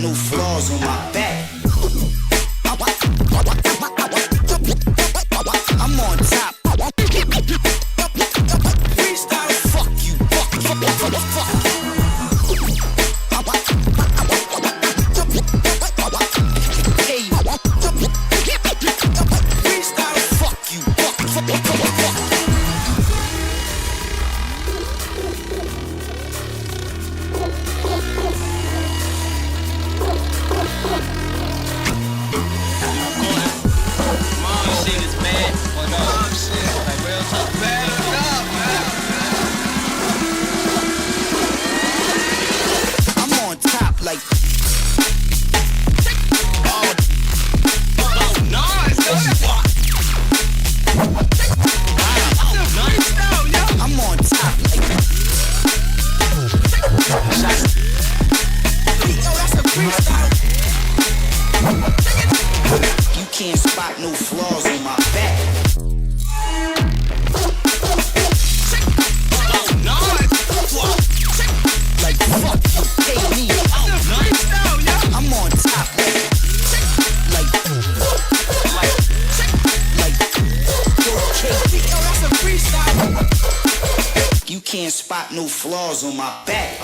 new flaws on my back. I'm on top. Freestyle, fuck you, fuck. Hey, freestyle, fuck you, fuck. No flaws on my back.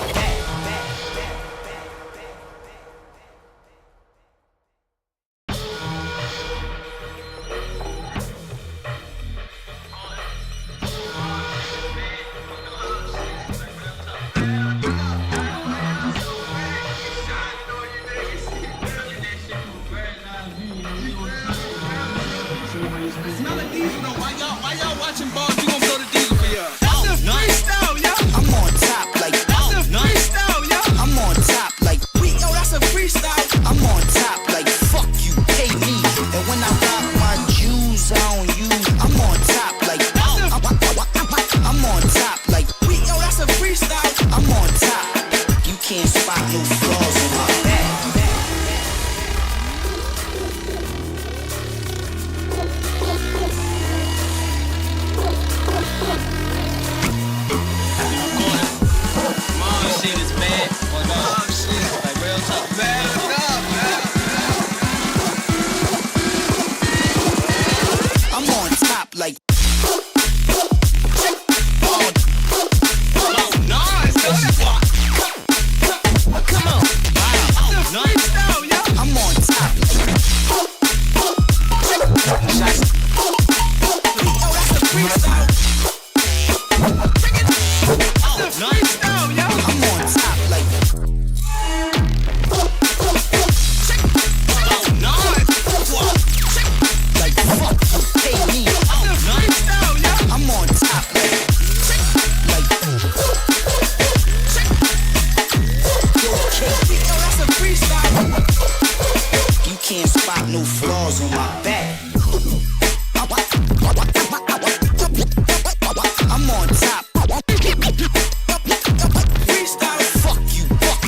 Why y'all watching ball? You gonna blow the diesel for y'all? That's a freestyle, yo. I'm on top like. That's a freestyle, yo. I'm on top like. That's a freestyle. I'm on top like. Fuck you, pay me. And when I rock my Jews on you, I'm on top like. I'm on top like. That's a freestyle. I'm on top. You can't spot no flaws in my back. Like come on, I'm on top. That's a freestyle. I'm on top like. Like fuck you, pay me. I'm on top like that's a freestyle. You can't spot no flaws on my back. I'm on top. Freestyle, fuck you, fuck.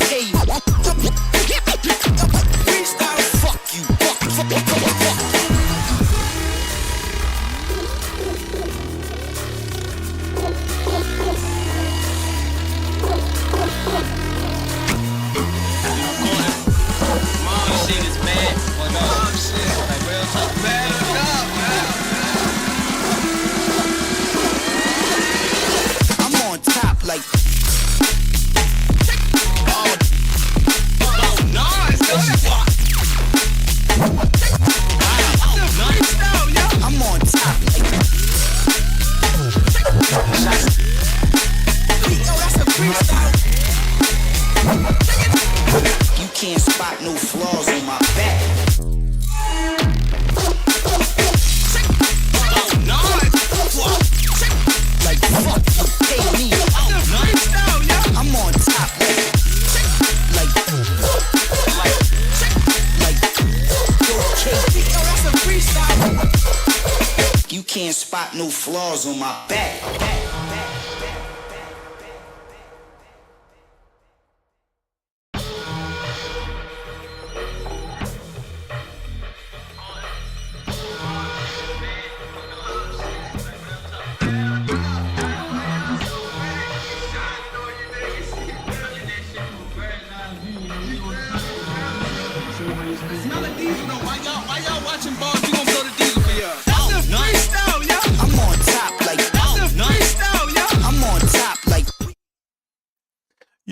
Hey, freestyle, fuck you, fuck. I'm on top like. I'm on top like. That's a freestyle. You can't spot no flaws on my back. Like fuck you, pay me. I'm on top like okay. That's a freestyle. You can't spot no flaws on my back.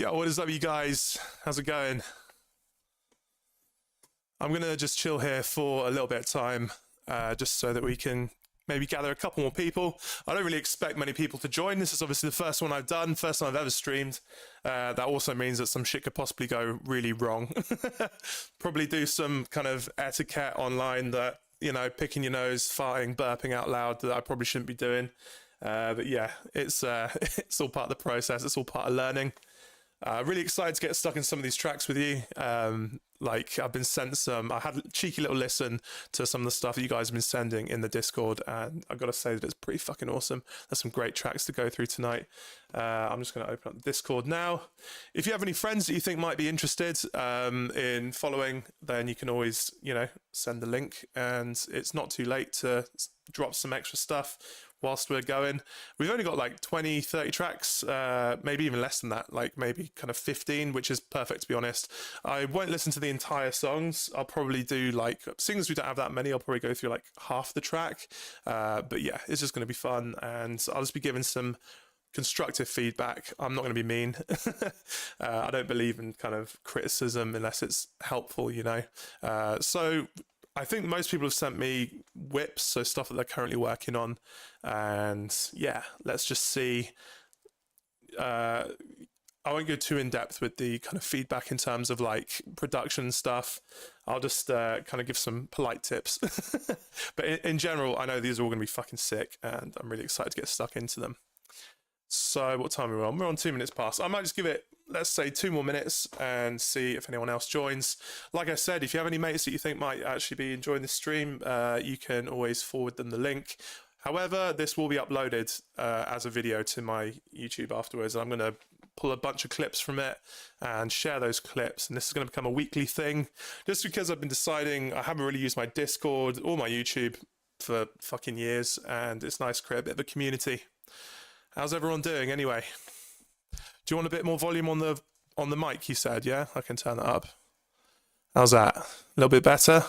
Yo, what is up, you guys? How's it going? I'm gonna just chill here for a little bit of time, just so that we can maybe gather a couple more people. I don't really expect many people to join. This is obviously the first one I've done, first time I've ever streamed. That also means that some shit could possibly go really wrong. Probably do some kind of etiquette online that, you know, picking your nose, farting, burping out loud that I probably shouldn't be doing. But yeah, it's all part of the process. It's all part of learning. Really excited to get stuck in some of these tracks with you. Like, I've been sent some, I had a cheeky little listen to some of the stuff that you guys have been sending in the Discord, and I've got to say that it's pretty fucking awesome. There's some great tracks to go through tonight. I'm just going to open up the Discord now. If you have any friends that you think might be interested in following, then you can always, you know, send the link, and it's not too late to drop some extra stuff whilst we're going. We've only got like 20, 30 tracks, maybe even less than that, like maybe kind of 15, which is perfect, to be honest. I won't listen to the entire songs. I'll probably do like, seeing as we don't have that many, I'll probably go through like half the track. But yeah, it's just going to be fun, and I'll just be giving some constructive feedback. I'm not going to be mean. I don't believe in kind of criticism unless it's helpful, you know. So I think most people have sent me whips, so stuff that they're currently working on. And yeah, let's just see. I won't go too in depth with the kind of feedback in terms of like production stuff. I'll just kind of give some polite tips. But in general, I know these are all going to be fucking sick, and I'm really excited to get stuck into them. So what time are we on? We're on 2 minutes past. I might just give it, let's say, 2 more minutes and see if anyone else joins. Like I said, if you have any mates that you think might actually be enjoying this stream, you can always forward them the link. However, this will be uploaded as a video to my YouTube afterwards. I'm going to pull a bunch of clips from it and share those clips. And this is going to become a weekly thing, just because I've been deciding I haven't really used my Discord or my YouTube for fucking years. And it's nice to create a bit of a community. How's everyone doing anyway? Do you want a bit more volume on the mic, he said? Yeah, I can turn that up. How's that? A little bit better?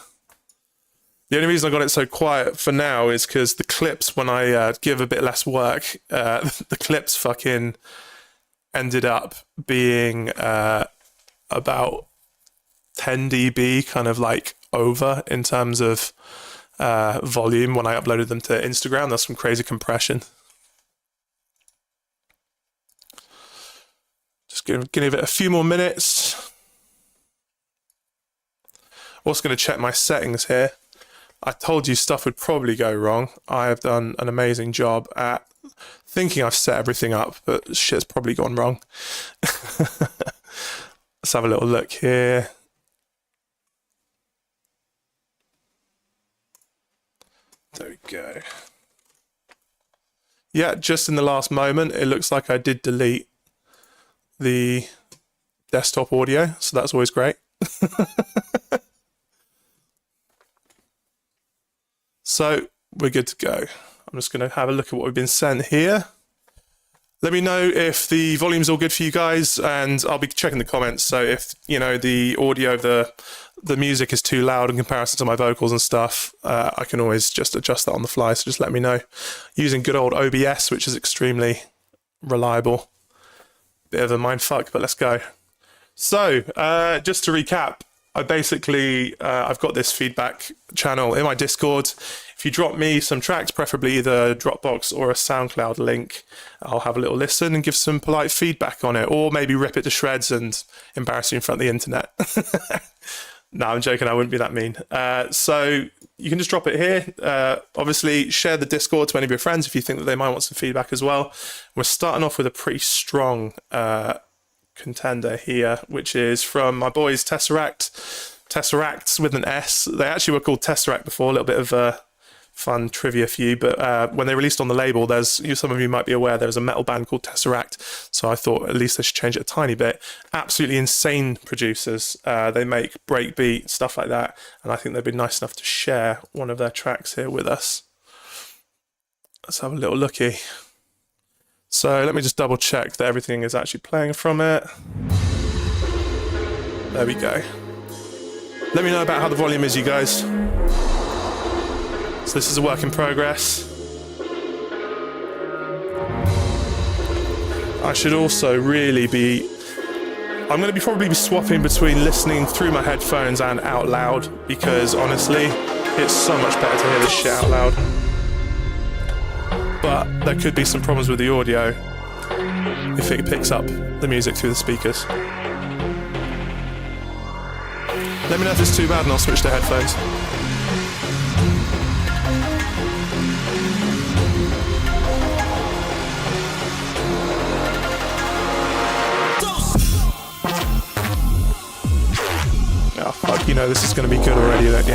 The only reason I got it so quiet for now is because the clips, when I give a bit less work, the clips fucking ended up being about 10 dB kind of like over in terms of volume when I uploaded them to Instagram. That's some crazy compression. Just going to give it a few more minutes. Also going to check my settings here. I told you stuff would probably go wrong. I have done an amazing job at thinking I've set everything up, but shit's probably gone wrong. Let's have a little look here. There we go. Yeah, just in the last moment, it looks like I did delete the desktop audio, so that's always great. So we're good to go. I'm just going to have a look at what we've been sent here. Let me know if the volume's all good for you guys, and I'll be checking the comments. So if, you know, the audio of the music is too loud in comparison to my vocals and stuff, I can always just adjust that on the fly. So just let me know. Using good old OBS, which is extremely reliable. Bit of a mind fuck, but let's go. So just to recap, I basically I've got this feedback channel in my Discord. If you drop me some tracks, preferably either Dropbox or a SoundCloud link, I'll have a little listen and give some polite feedback on it, or maybe rip it to shreds and embarrass you in front of the internet. No, I'm joking, I wouldn't be that mean. So you can just drop it here. Obviously, share the Discord to any of your friends if you think that they might want some feedback as well. We're starting off with a pretty strong contender here, which is from my boys Tesseracts with an S. They actually were called Tesseract before. A little bit of fun trivia for you, but when they released on the label, some of you might be aware, there was a metal band called Tesseract, so I thought at least they should change it a tiny bit. Absolutely insane producers. They make breakbeat, stuff like that, and I think they've been nice enough to share one of their tracks here with us. Let's have a little looky. So let me just double check that everything is actually playing from it. There we go. Let me know about how the volume is, you guys. So this is a work in progress. I should also really be I'm going to probably be swapping between listening through my headphones and out loud, because honestly, it's so much better to hear this shit out loud. But there could be some problems with the audio if it picks up the music through the speakers. Let me know if it's too bad and I'll switch to headphones. Oh fuck, you know this is going to be good already, don't you?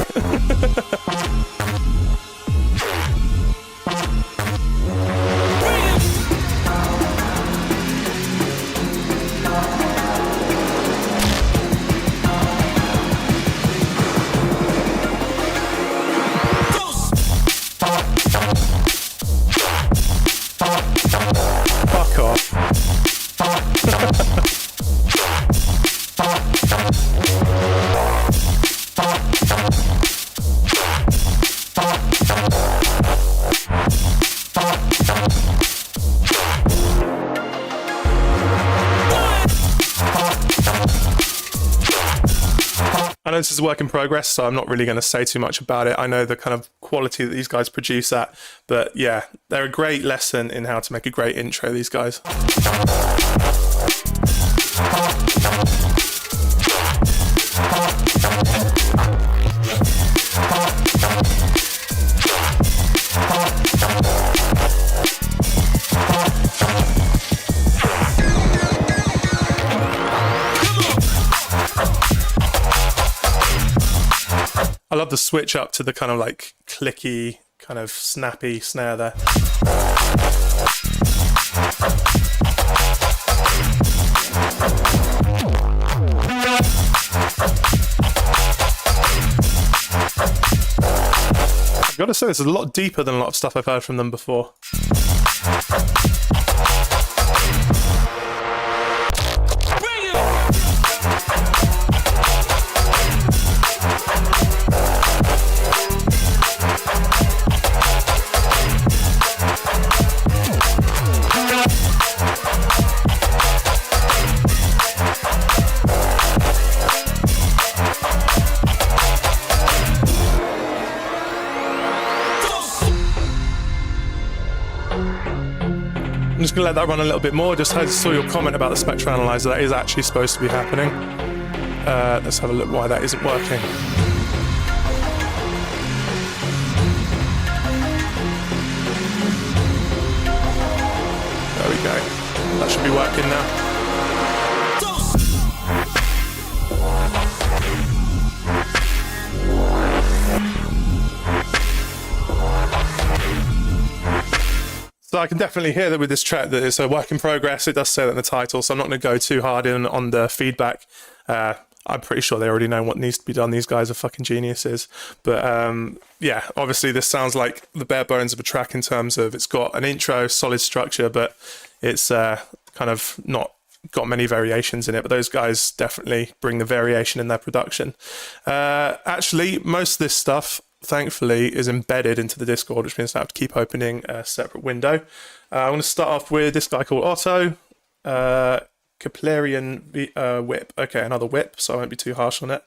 Fuck off. I know this is a work in progress, so I'm not really going to say too much about it. I know the kind of quality that these guys produce at, but yeah, they're a great lesson in how to make a great intro, these guys. I love the switch up to the kind of like clicky, kind of snappy snare there. I've got to say, this is a lot deeper than a lot of stuff I've heard from them before. I'm just going to let that run a little bit more. Just saw your comment about the spectral analyzer. That is actually supposed to be happening. Let's have a look why that isn't working. There we go. That should be working now. So I can definitely hear that with this track that it's a work in progress. It does say that in the title, so I'm not going to go too hard in on the feedback. I'm pretty sure they already know what needs to be done. These guys are fucking geniuses. But yeah, obviously this sounds like the bare bones of a track in terms of it's got an intro, solid structure, but it's kind of not got many variations in it. But those guys definitely bring the variation in their production. Actually, most of this stuff, thankfully, is embedded into the Discord, which means I have to keep opening a separate window. I'm going to start off with this guy called Otto. Kaplarian whip. Okay, another whip, so I won't be too harsh on it.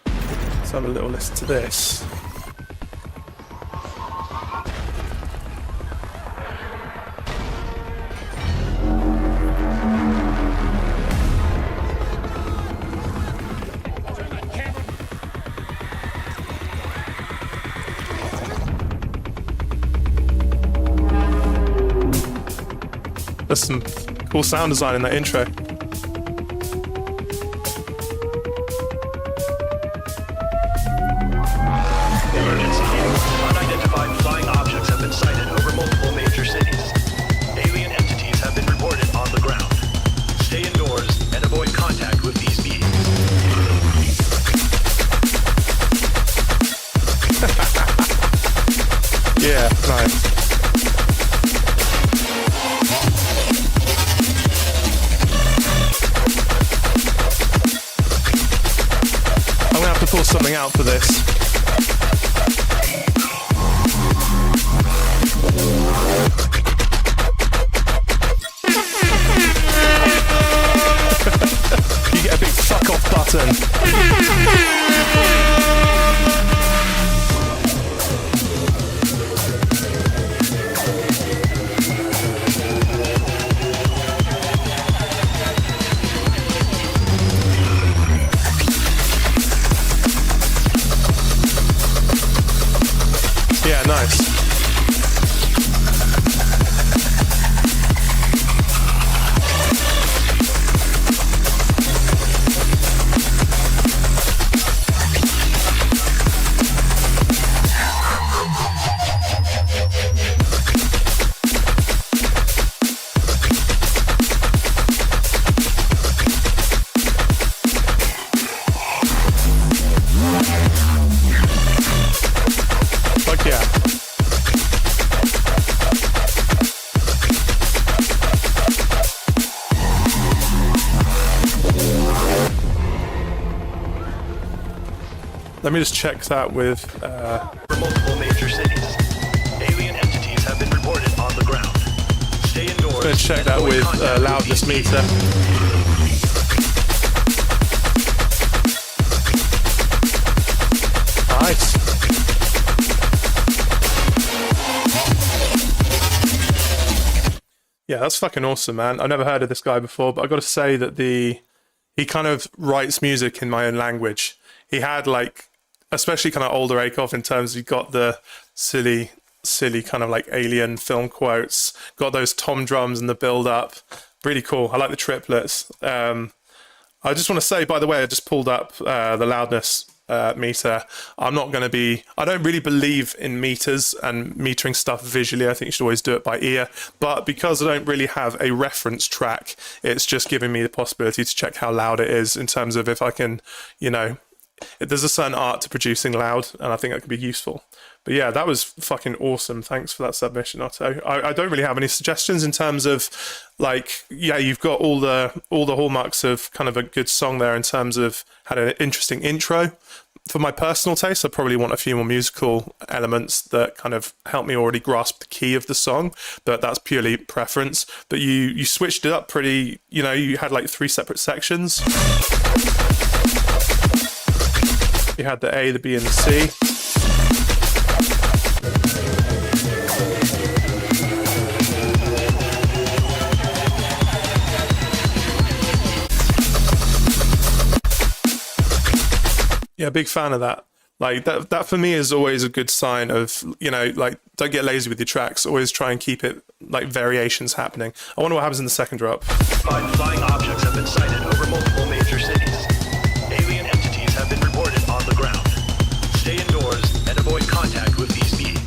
Let's have a little listen to this. There's some cool sound design in that intro. Emergency. Unidentified flying objects have been sighted over multiple major cities. Alien entities have been reported on the ground. Stay indoors and avoid contact with these beings. Yeah, nice. I'm gonna have to pull something out for this. nice. Let me just check that with... For multiple major cities, alien entities have been reported on the ground. Stay indoors. I'm going to check that with loudness meter. Nice. Yeah, that's fucking awesome, man. I've never heard of this guy before, but I've got to say that he kind of writes music in my own language. He had like, especially kind of older AKOV in terms, he got the silly kind of like alien film quotes, got those tom drums and the build up. Really cool. I like the triplets. I just want to say, by the way, I just pulled up the loudness meter. I don't really believe in meters and metering stuff visually. I think you should always do it by ear. But because I don't really have a reference track, it's just giving me the possibility to check how loud it is in terms of if I can, you know, there's a certain art to producing loud, and I think that could be useful. But yeah, that was fucking awesome. Thanks for that submission, Otto. I don't really have any suggestions in terms of, like, yeah, you've got all the hallmarks of kind of a good song there in terms of had an interesting intro. For my personal taste, I probably want a few more musical elements that kind of help me already grasp the key of the song, but that's purely preference. But you switched it up pretty, you know, you had like 3 separate sections. You had the A, the B, and the C. Yeah, big fan of that. Like that for me is always a good sign of, you know, like, don't get lazy with your tracks. Always try and keep it like variations happening. I wonder what happens in the second drop. 5 flying objects have been sighted over multiple major cities. Alien entities have been reported on the ground. Stay indoors and avoid contact with these beings.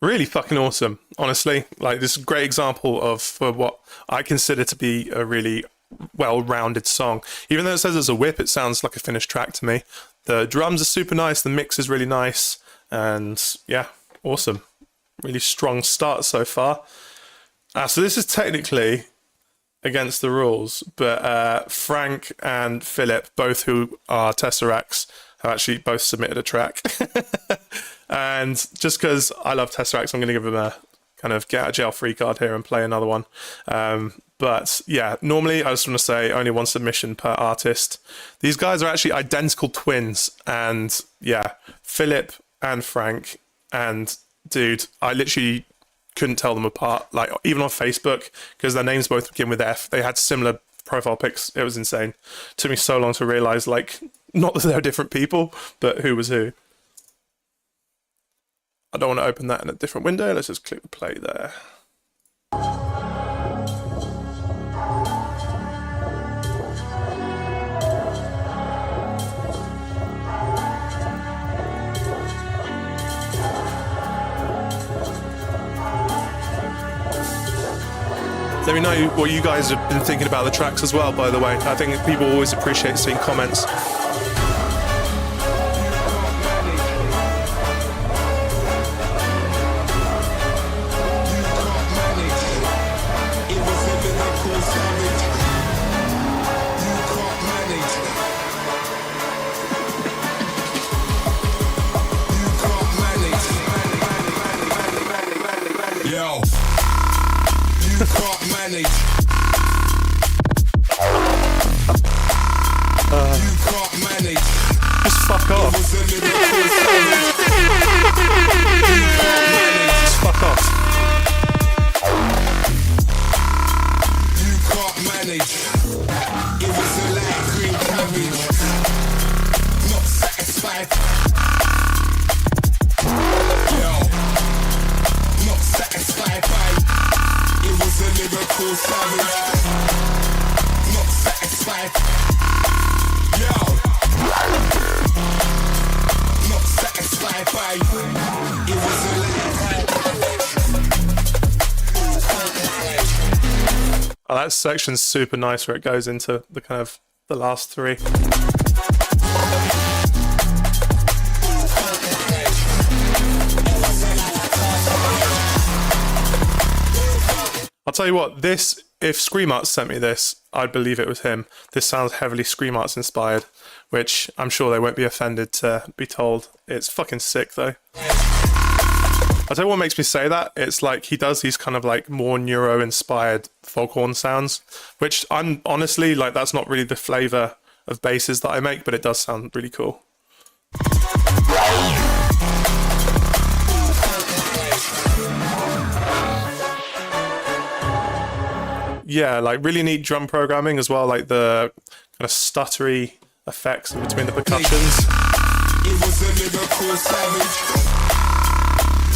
Really fucking awesome, honestly. Like, this is a great example of what I consider to be a really well-rounded song. Even though it says it's a whip, it sounds like a finished track to me. The drums are super nice, the mix is really nice, and yeah, awesome. Really strong start so far. So this is technically against the rules, but Frank and Philip, both who are Tesseracts, have actually both submitted a track. And just because I love Tesseract, I'm going to give him a kind of get out of jail free card here and play another one. But yeah, normally I just want to say only 1 submission per artist. These guys are actually identical twins. And yeah, Philip and Frank, and dude, I literally couldn't tell them apart. Like, even on Facebook, because their names both begin with F, they had similar profile pics. It was insane. It took me so long to realize, like, not that they're different people, but who was who. I don't want to open that in a different window. Let's just click play there. Let me know what you guys have been thinking about the tracks as well, by the way. I think people always appreciate seeing comments. Yo, you can't manage. You can't manage. Just fuck off. Was a lyrical savage. You can't manage. Just fuck off. You can't manage. It was a light green cabbage. Not satisfied. Yo. Not satisfied by. It was a lyrical savage. Not satisfied. Yo. Not satisfied by. It was a light. Oh, that section's super nice where it goes into the kind of the last three. I'll tell you what, this, if Scream Arts sent me this, I'd believe it was him. This sounds heavily Scream Arts inspired, which I'm sure they won't be offended to be told. It's fucking sick though. I'll tell you what makes me say that. It's like he does these kind of like more neuro inspired foghorn sounds, which I'm honestly like, that's not really the flavor of basses that I make, but it does sound really cool. Yeah, like really neat drum programming as well, like the kind of stuttery effects in between the percussions. It was a lyrical savage.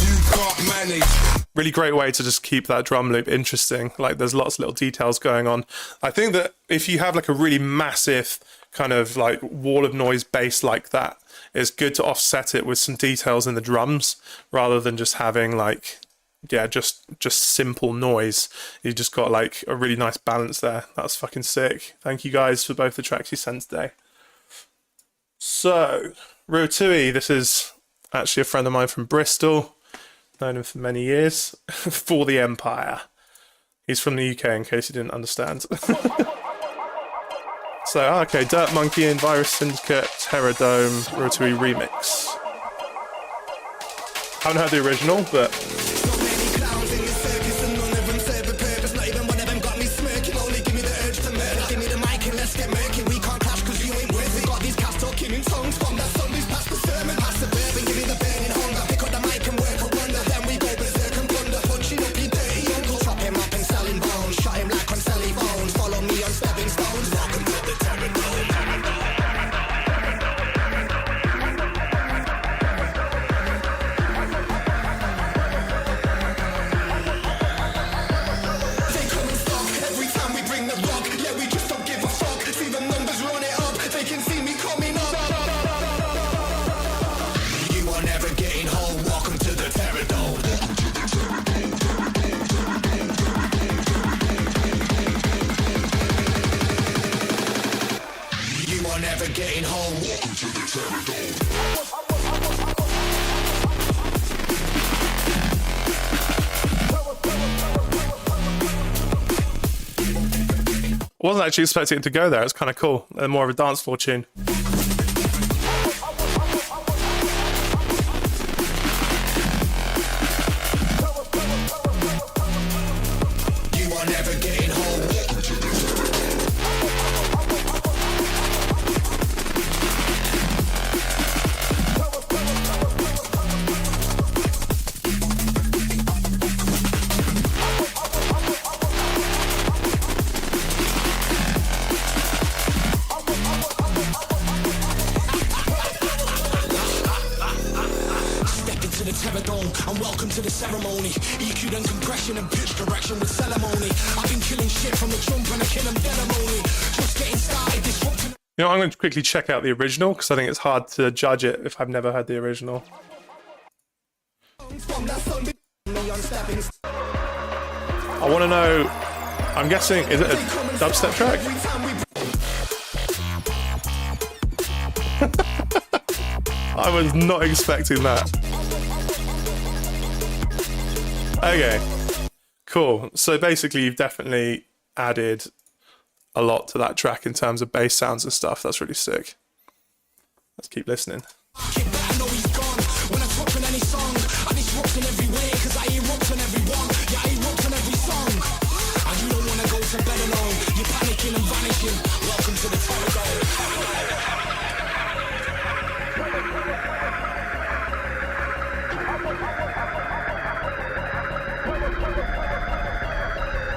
You can't manage. Really great way to just keep that drum loop interesting. Like there's lots of little details going on. I think that if you have like a really massive kind of like wall of noise bass like that, it's good to offset it with some details in the drums rather than just having like, yeah, just simple noise. You just got like a really nice balance there. That's fucking sick. Thank you guys for both the tracks you sent today. So, Rooui, this is actually a friend of mine from Bristol. Known him for many years. For the Empire. He's from the UK in case you didn't understand. So, okay, Dirt Monkey and Virus Syndicate, Terradome, Rooui remix. Haven't heard the original, but wasn't actually expecting it to go there. It's kind of cool. More of a dance floor tune. And welcome to the ceremony. EQ and compression and pitch direction with ceremony. I've been killing shit from the jump and I kill them ceremony. Just getting started, disrupting. You know, I'm going to quickly check out the original because I think it's hard to judge it if I've never heard the original. I want to know, I'm guessing, is it a dubstep track? I was not expecting that. Okay, cool. So basically you've definitely added a lot to that track in terms of bass sounds and stuff. That's really sick. Let's keep listening. to the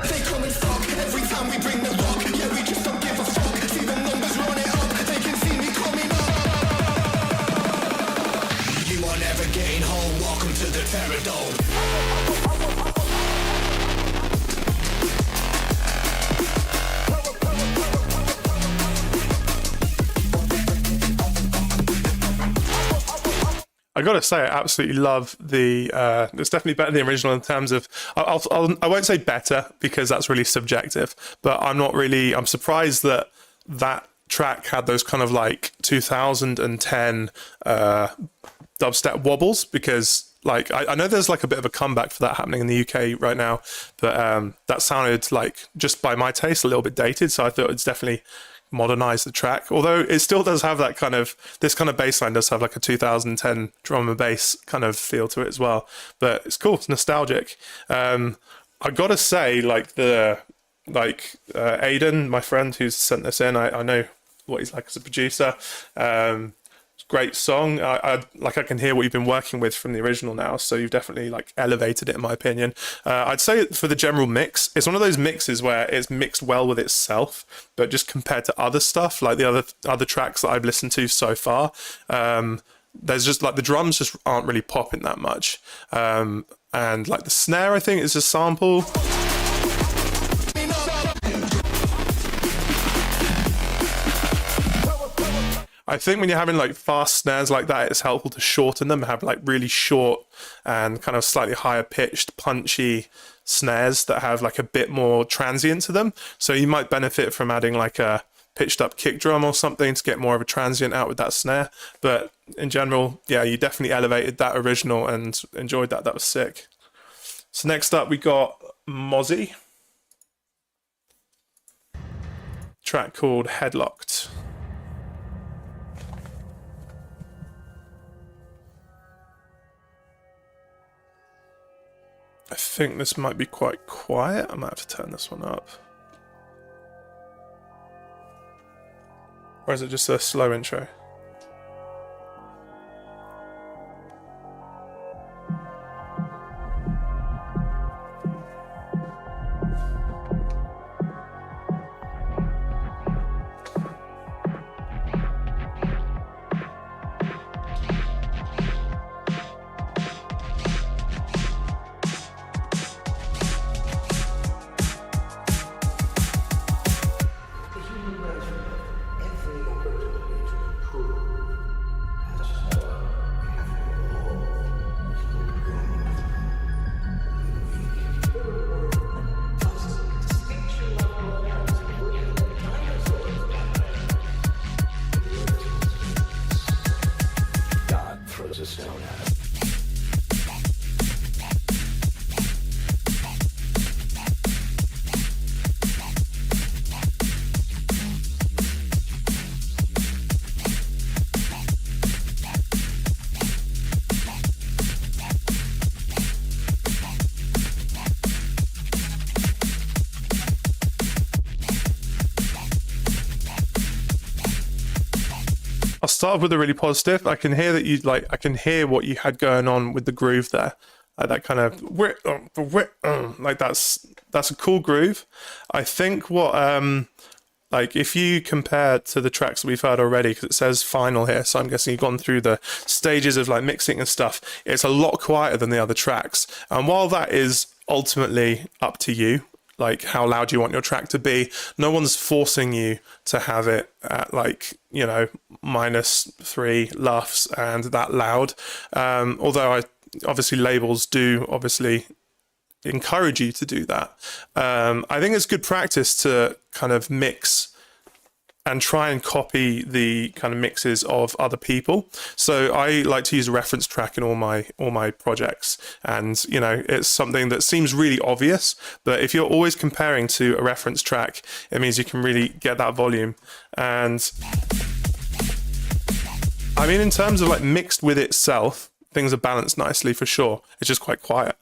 They come and fuck every time we bring the rock. Yeah, we just don't give a fuck. See the numbers run it up. They can see me coming up. You are never getting home. Welcome to the Terror Dome. I gotta say, I absolutely love the. It's definitely better than the original in terms of. I won't say better because that's really subjective, but I'm surprised that that track had those kind of like 2010 dubstep wobbles, because like I know there's like a bit of a comeback for that happening in the UK right now, but that sounded like, just by my taste, a little bit dated. So I thought it's definitely modernize the track, although it still does have that kind of, this kind of bass line does have like a 2010 drum and bass kind of feel to it as well, but it's cool, it's nostalgic. I gotta say, like Aiden, my friend who's sent this in, I know what he's like as a producer. Great song. I can hear what you've been working with from the original now, so you've definitely like elevated it in my opinion. I'd say for the general mix, it's one of those mixes where it's mixed well with itself, but just compared to other stuff, like the other tracks that I've listened to so far, there's just like the drums just aren't really popping that much, and like the snare, I think, is a sample. I think when you're having like fast snares like that, it's helpful to shorten them, have like really short and kind of slightly higher pitched, punchy snares that have like a bit more transient to them. So you might benefit from adding like a pitched up kick drum or something to get more of a transient out with that snare. But in general, yeah, you definitely elevated that original and enjoyed that. That was sick. So next up, we got Mozy. Track called Headlocked. I think this might be quite quiet. I might have to turn this one up. Or is it just a slow intro? I'll start with a really positive. I can hear that you like. I can hear what you had going on with the groove there. That kind of like that's a cool groove. I think what like if you compare it to the tracks that we've heard already, because it says final here, so I'm guessing you've gone through the stages of like mixing and stuff. It's a lot quieter than the other tracks, and while that is ultimately up to you, like how loud you want your track to be, no one's forcing you to have it at like, you know, -3 LUFS and that loud. Although obviously labels do obviously encourage you to do that. I think it's good practice to kind of mix and try and copy the kind of mixes of other people. So I like to use a reference track in all my projects, and you know, it's something that seems really obvious, but if you're always comparing to a reference track, it means you can really get that volume. And I mean, in terms of like mixed with itself, things are balanced nicely for sure. It's just quite quiet.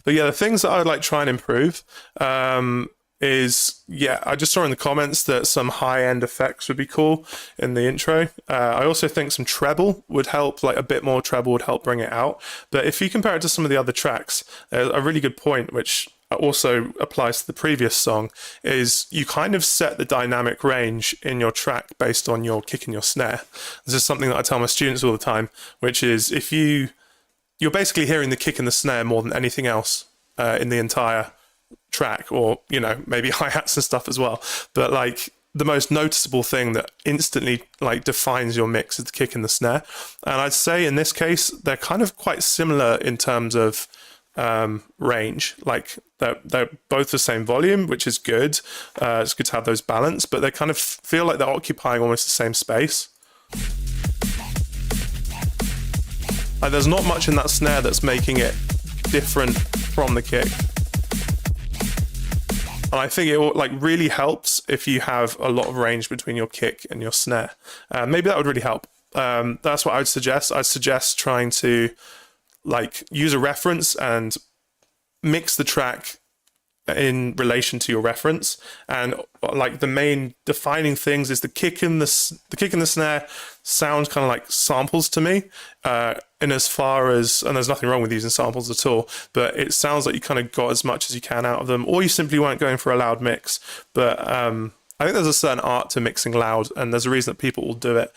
But yeah, the things that I would like try and improve is, yeah, I just saw in the comments that some high-end effects would be cool in the intro. I also think some treble would help, like a bit more treble would help bring it out. But if you compare it to some of the other tracks, a really good point, which also applies to the previous song, is you kind of set the dynamic range in your track based on your kick and your snare. This is something that I tell my students all the time, which is if you're basically hearing the kick and the snare more than anything else in the entire track, or, you know, maybe hi-hats and stuff as well. But like the most noticeable thing that instantly like defines your mix is the kick and the snare. And I'd say in this case, they're kind of quite similar in terms of range. Like they're both the same volume, which is good. It's good to have those balance, but they kind of feel like they're occupying almost the same space. Like there's not much in that snare that's making it different from the kick. And I think it like really helps if you have a lot of range between your kick and your snare. Maybe that would really help. That's what I would suggest. I'd suggest trying to like use a reference and mix the track in relation to your reference. And like the main defining things is the kick and the snare sound kind of like samples to me. In as far as, and there's nothing wrong with using samples at all, but it sounds like you kind of got as much as you can out of them, or you simply weren't going for a loud mix. But I think there's a certain art to mixing loud, and there's a reason that people will do it.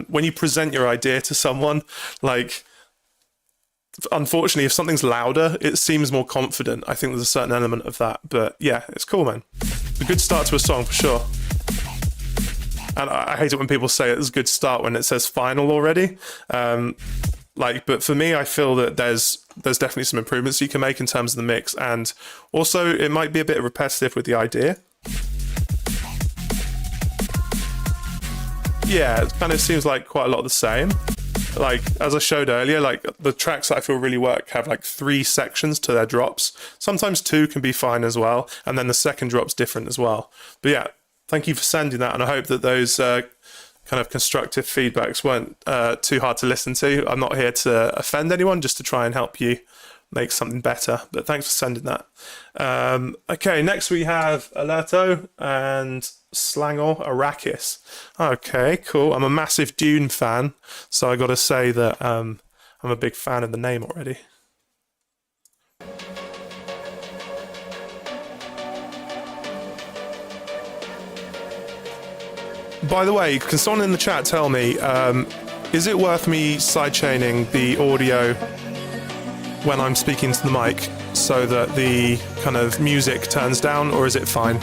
When you present your idea to someone, like, unfortunately, if something's louder, it seems more confident. I think there's a certain element of that. But yeah, it's cool, man. A good start to a song for sure. And I hate it when people say it's a good start when it says final already. But for me, I feel that there's definitely some improvements you can make in terms of the mix, and also it might be a bit repetitive with the idea. Yeah, it kind of seems like quite a lot of the same. Like, as I showed earlier, like the tracks that I feel really work have like 3 sections to their drops. Sometimes 2 can be fine as well, and then the second drop's different as well. But yeah, thank you for sending that, and I hope that those kind of constructive feedbacks weren't too hard to listen to. I'm not here to offend anyone, just to try and help you make something better. But thanks for sending that. Okay, next we have Alertto and Slangor Arrakis. Okay, cool. I'm a massive Dune fan, so I got to say that I'm a big fan of the name already. By the way, can someone in the chat tell me, is it worth me sidechaining the audio when I'm speaking to the mic so that the kind of music turns down, or is it fine?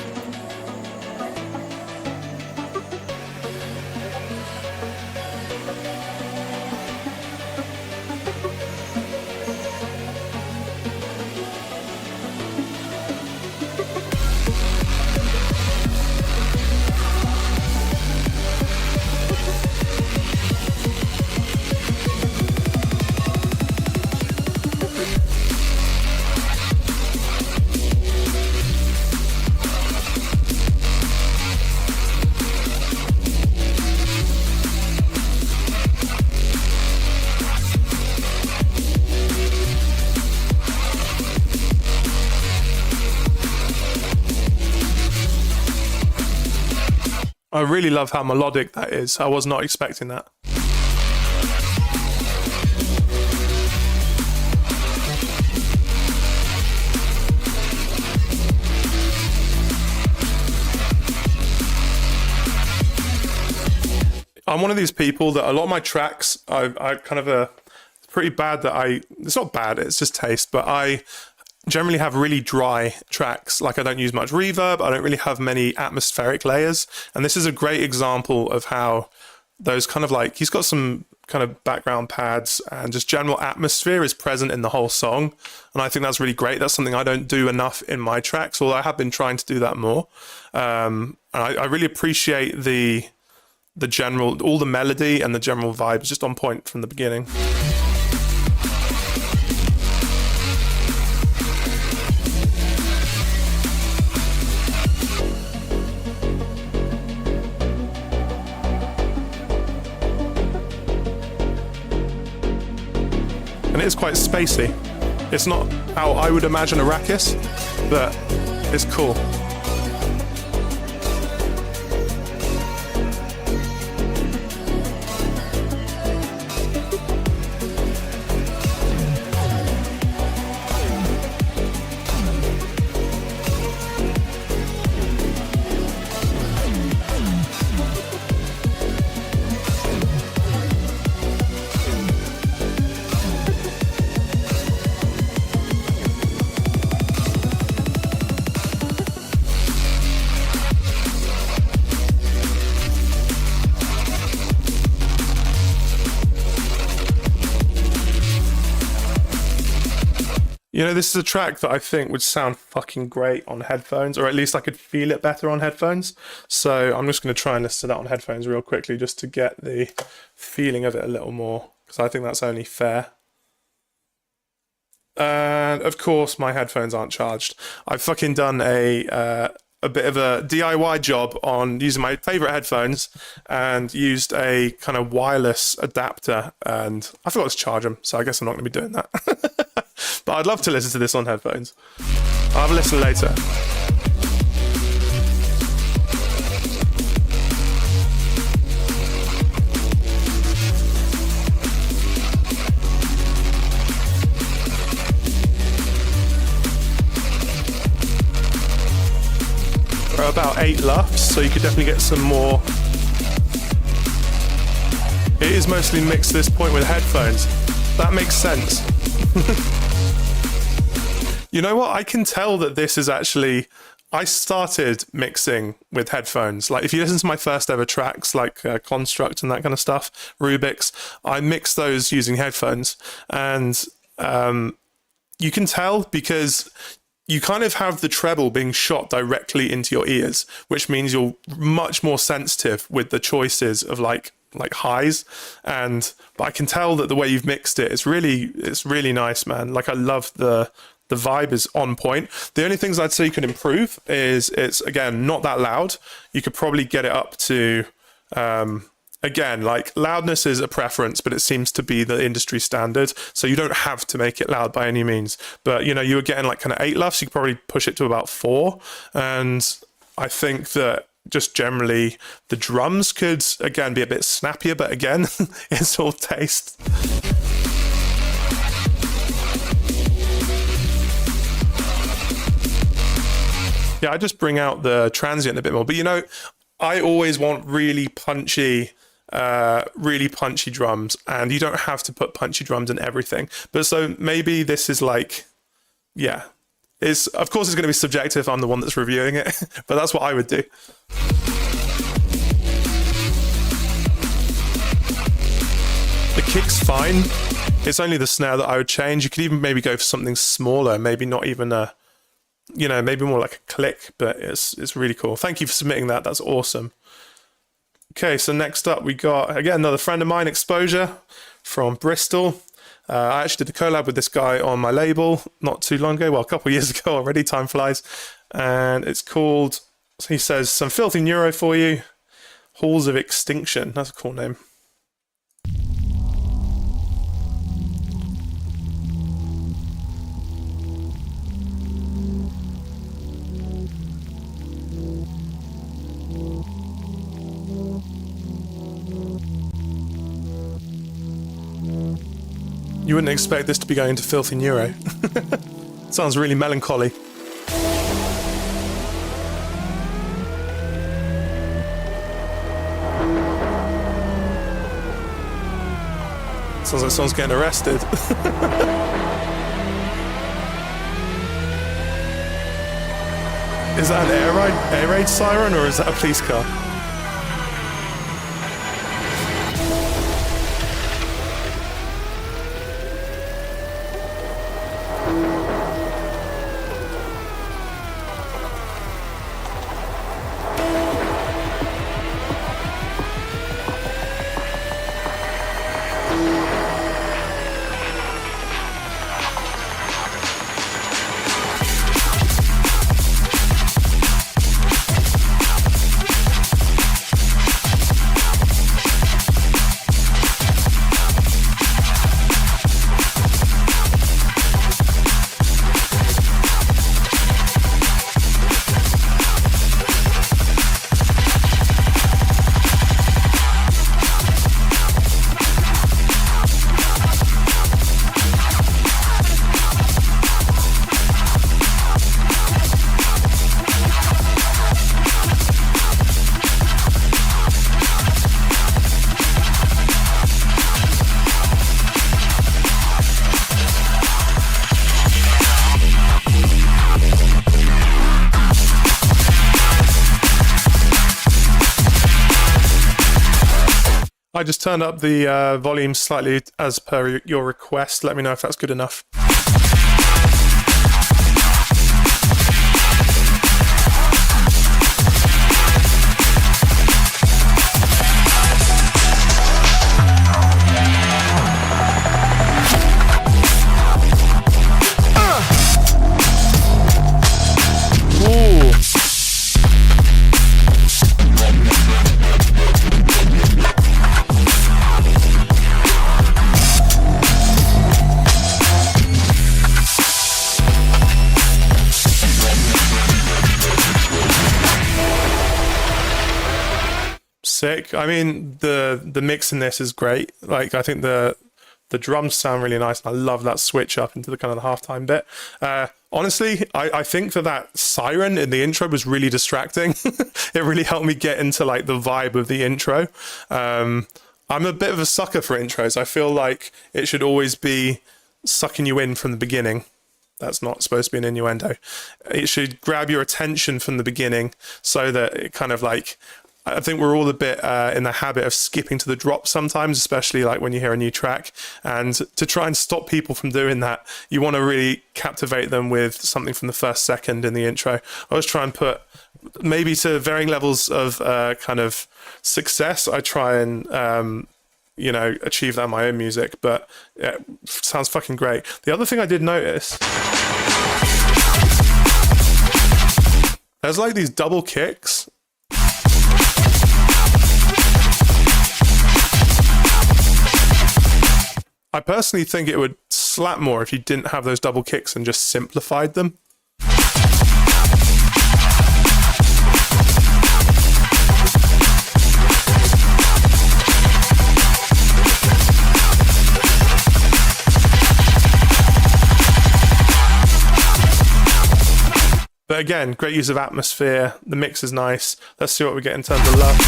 I really love how melodic that is. I was not expecting that. I'm one of these people that a lot of my tracks, I kind of it's pretty bad that it's not bad, it's just taste, but I generally have really dry tracks. Like I don't use much reverb, I don't really have many atmospheric layers, and this is a great example of how those kind of like, he's got some kind of background pads and just general atmosphere is present in the whole song, and I think that's really great. That's something I don't do enough in my tracks, although I have been trying to do that more. And I really appreciate the general, all the melody and the general vibe is just on point from the beginning. And it is quite spacey. It's not how I would imagine a rack is, but it's cool. You know, this is a track that I think would sound fucking great on headphones, or at least I could feel it better on headphones. So I'm just going to try and listen to that on headphones real quickly just to get the feeling of it a little more, because I think that's only fair. And of course, my headphones aren't charged. I've fucking done a bit of a DIY job on using my favorite headphones and used a kind of wireless adapter, and I forgot to charge them, so I guess I'm not going to be doing that. But I'd love to listen to this on headphones. I'll have a listen later. There are about 8 LUFs, so you could definitely get some more. It is mostly mixed at this point with headphones. That makes sense. You know what? I can tell that this is actually... I started mixing with headphones. Like, if you listen to my first ever tracks, like Construct and that kind of stuff, Rubik's, I mixed those using headphones. And you can tell because you kind of have the treble being shot directly into your ears, which means you're much more sensitive with the choices of like highs. But I can tell that the way you've mixed it, it's really nice, man. Like, I love the vibe is on point. The only things I'd say you could improve is it's, again, not that loud. You could probably get it up to, again, like, loudness is a preference, but it seems to be the industry standard. So you don't have to make it loud by any means. But, you know, you were getting like kind of 8 LUFs, you could probably push it to about 4. And I think that just generally the drums could, again, be a bit snappier, but again, it's all taste. Yeah, I just bring out the transient a bit more. But, you know, I always want really punchy drums, and you don't have to put punchy drums in everything. But so maybe this is like, yeah, of course it's going to be subjective. I'm the one that's reviewing it, but that's what I would do. The kick's fine. It's only the snare that I would change. You could even maybe go for something smaller, maybe not even a, you know, maybe more like a click, but it's really cool. Thank you for submitting that. That's awesome. Okay, so next up we got, again, another friend of mine, Exposure from Bristol. I actually did a collab with this guy on my label not too long ago, well, a couple of years ago already, time flies. And it's called, he says, Some Filthy Neuro for You, Halls of Extinction. That's a cool name. You wouldn't expect this to be going to Filthy Neuro. Sounds really melancholy. Sounds like someone's getting arrested. Is that an air raid siren, or is that a police car? I just turned up the volume slightly as per your request. Let me know if that's good enough. Sick. I mean, the mix in this is great. Like, I think the drums sound really nice. I love that switch up into the kind of the halftime bit. Honestly, I think that siren in the intro was really distracting. It really helped me get into like the vibe of the intro. I'm a bit of a sucker for intros. I feel like it should always be sucking you in from the beginning. That's not supposed to be an innuendo. It should grab your attention from the beginning so that it kind of like, I think we're all a bit in the habit of skipping to the drop sometimes, especially like when you hear a new track. And to try and stop people from doing that, you want to really captivate them with something from the first second in the intro. I always try and put, maybe to varying levels of kind of success, I try and, you know, achieve that in my own music. But yeah, it sounds fucking great. The other thing I did notice, there's like these double kicks. I personally think it would slap more if you didn't have those double kicks and just simplified them. But again, great use of atmosphere. The mix is nice. Let's see what we get in terms of lux.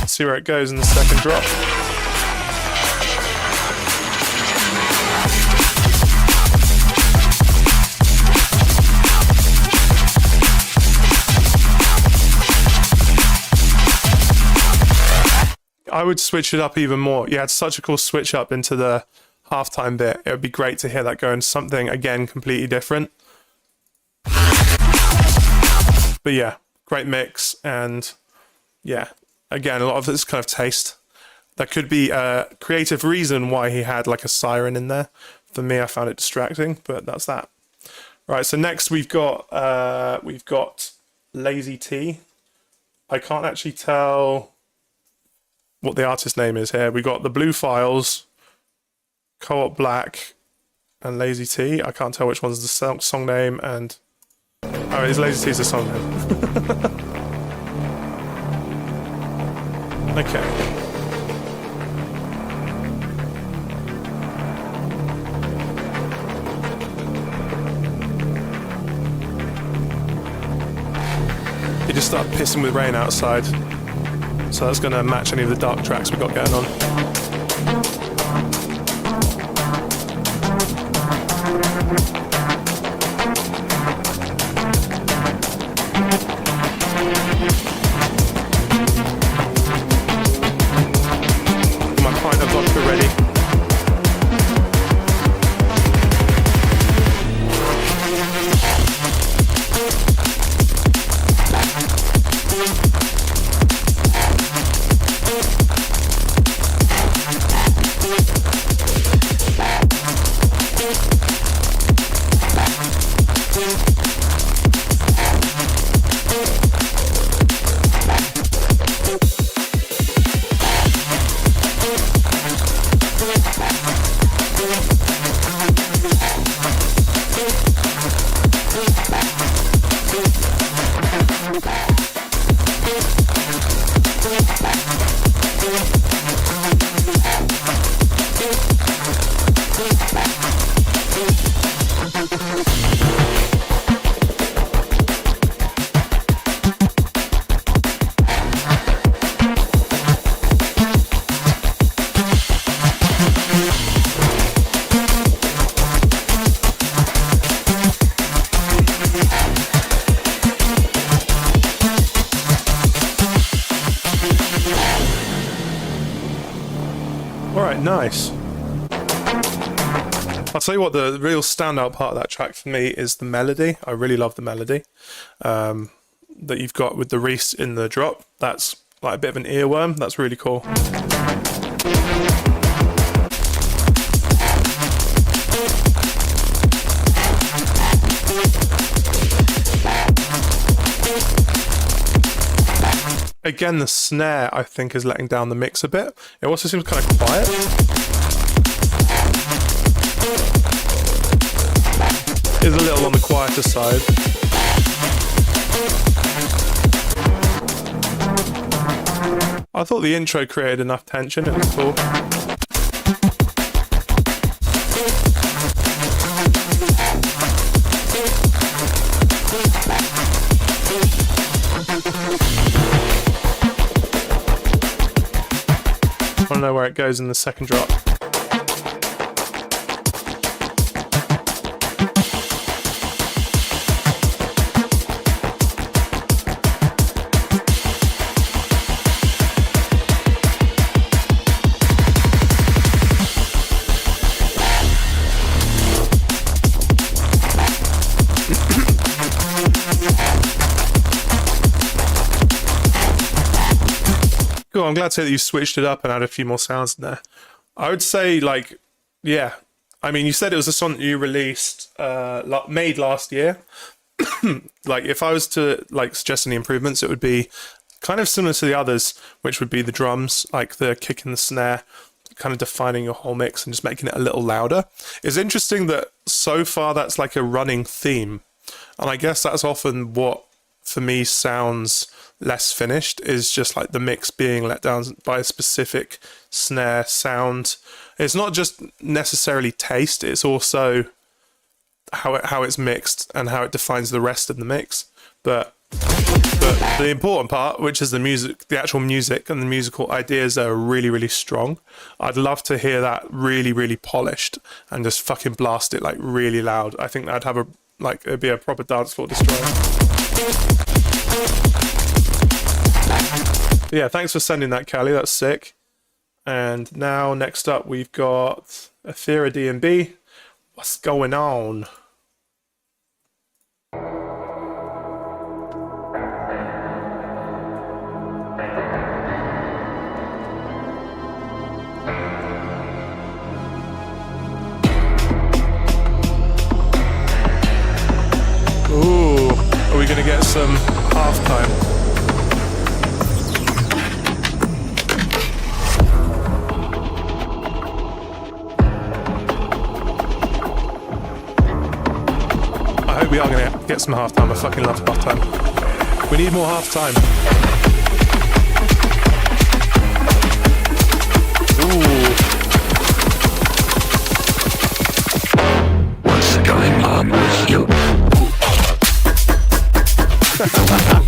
See where it goes in the second drop. I would switch it up even more. You had such a cool switch up into the halftime bit. It would be great to hear that go into something, again, completely different. But yeah, great mix, and yeah, again, a lot of this kind of taste. That could be a creative reason why he had like a siren in there. For me, I found it distracting, but that's that. Right, so next we've got Lazy T. I can't actually tell what the artist name is here. We got the Blue Files, Co-op Black, and Lazy T. I can't tell which one's the song name, and oh, it's Lazy T's the song name. Okay. It just started pissing with rain outside, so that's going to match any of the dark tracks we've got going on. Nice. I'll tell you what, the real standout part of that track for me is the melody. I really love the melody that you've got with the Reese in the drop. That's like a bit of an earworm. That's really cool. Again, the snare, I think, is letting down the mix a bit. It also seems kind of quiet. It's a little on the quieter side. I thought the intro created enough tension. It was cool. I don't know where it goes in the second drop. Cool, I'm glad to say that you switched it up and added a few more sounds in there. I would say, like, yeah. I mean, you said it was a song that you released, made last year. Like, if I was to, like, suggest any improvements, it would be kind of similar to the others, which would be the drums, like the kick and the snare, kind of defining your whole mix and just making it a little louder. It's interesting that so far that's like a running theme. And I guess that's often what, for me, sounds less finished, is just like the mix being let down by a specific snare sound. It's not just necessarily taste, it's also how it's mixed and how it defines the rest of the mix. But the important part, which is the music, the actual music and the musical ideas, are really, really strong. I'd love to hear that really, really polished and just fucking blast it like really loud. I think that'd have it'd be a proper dance floor destroyer. But yeah, thanks for sending that, Callie. That's sick. And now, next up, we've got Athether D&B. What's going on? Ooh, are we going to get some halftime? I hope we are going to get some halftime. I fucking love halftime. We need more halftime. Ooh. What's going on with you? Otto.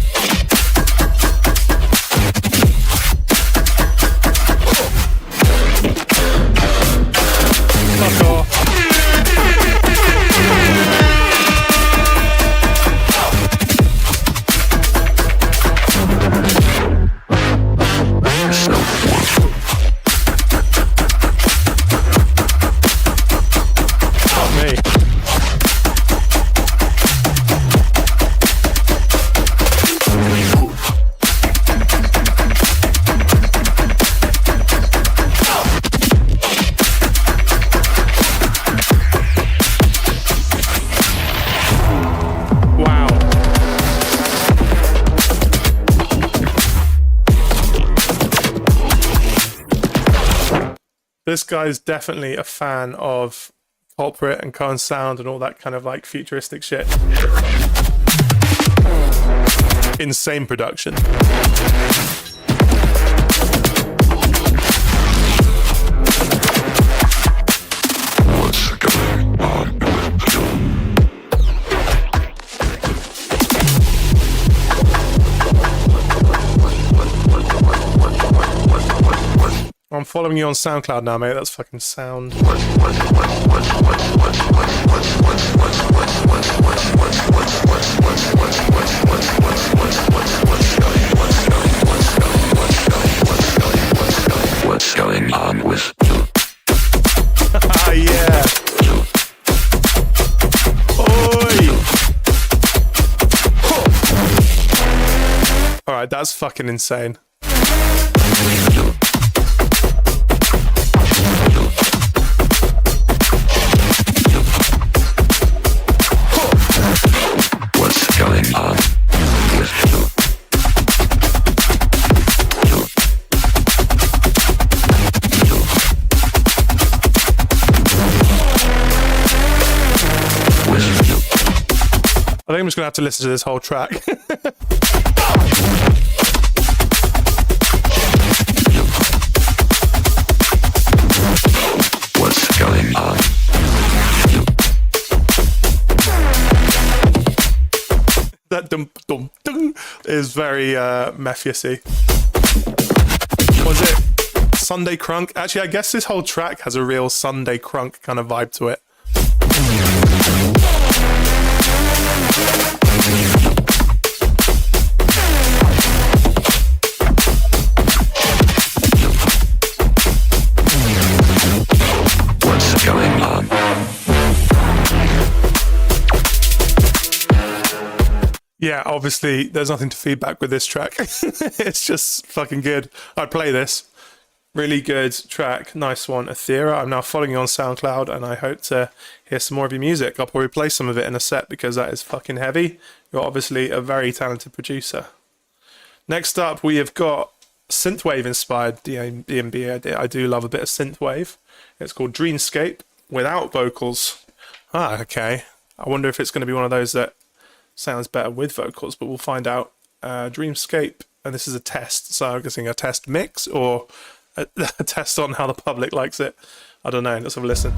This guy's definitely a fan of Culprit and Cone Sound and all that kind of like futuristic shit. Insane production. What's going on with you? I'm following you on SoundCloud now, mate. That's fucking sound. What's going on with you? Alright, that's fucking insane. What's going on with you? I think I'm just gonna have to listen to this whole track. What's going on? That dum dum dum is very Mephius-y. Was it Sunday Crunk? Actually, I guess this whole track has a real Sunday Crunk kind of vibe to it. What's going on? Yeah, obviously there's nothing to feedback with this track. It's just fucking good. I'd play this. Really good track. Nice one, Athether. I'm now following you on SoundCloud and I hope to hear some more of your music. I'll probably play some of it in a set because that is fucking heavy. You're obviously a very talented producer. Next up, we have got synth-wave inspired D&B. I do love a bit of synth-wave. It's called Dreamscape without vocals. Ah, okay. I wonder if it's going to be one of those that sounds better with vocals, but we'll find out. Dreamscape, and this is a test, so I'm guessing a test mix or a test on how the public likes it. I don't know. Let's have a listen.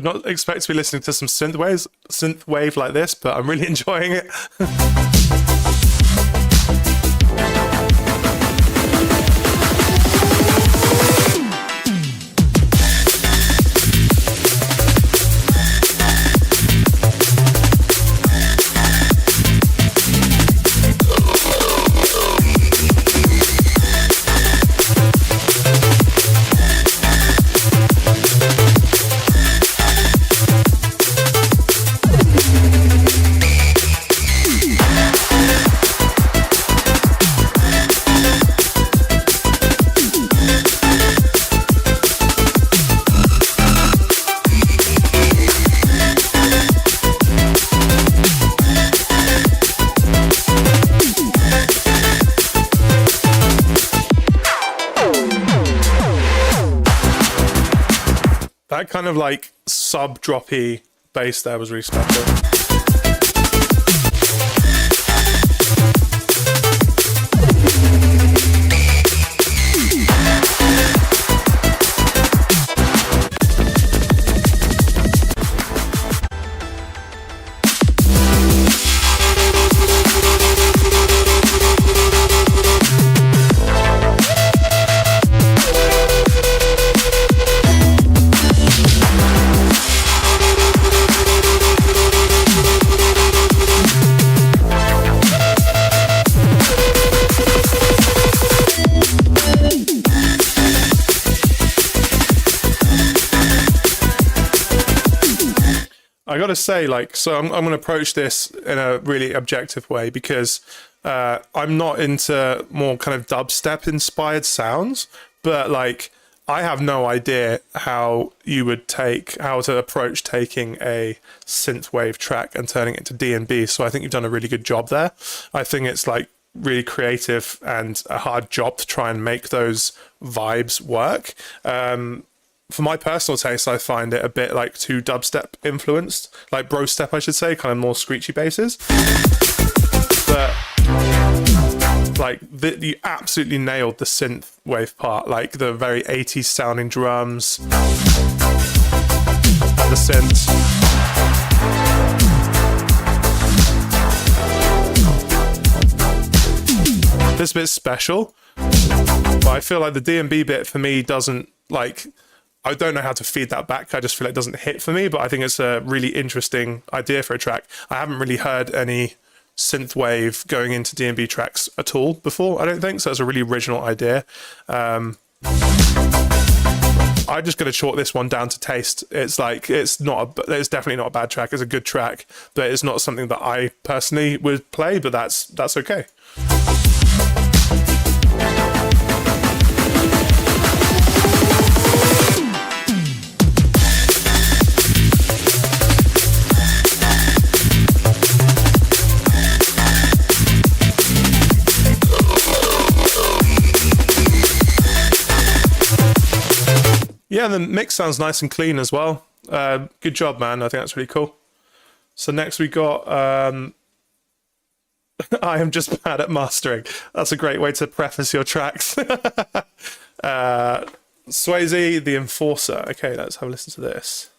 Not expect to be listening to some synth-wave like this, but I'm really enjoying it. That kind of like sub-droppy bass there was really special. I gotta say, like, so I'm gonna approach this in a really objective way because I'm not into more kind of dubstep inspired sounds, but like I have no idea how to approach taking a synthwave track and turning it into D&B. So I think you've done a really good job there. I think it's like really creative and a hard job to try and make those vibes work. For my personal taste, I find it a bit like too dubstep influenced, like bro step, I should say, kind of more screechy basses. But like you absolutely nailed the synth wave part, like the very 80s sounding drums and the synths. This bit's special, but I feel like the D&B bit for me doesn't, like, I don't know how to feed that back. I just feel like it doesn't hit for me, but I think it's a really interesting idea for a track. I haven't really heard any synthwave going into D&B tracks at all before, I don't think, so it's a really original idea. I'm just going to chalk this one down to taste. It's like, it's definitely not a bad track. It's a good track, but it's not something that I personally would play, but that's okay. Yeah, the mix sounds nice and clean as well. Good job, man. I think that's really cool. So next we got I am just bad at mastering. That's a great way to preface your tracks. Swayze, the Enforcer. Okay, let's have a listen to this.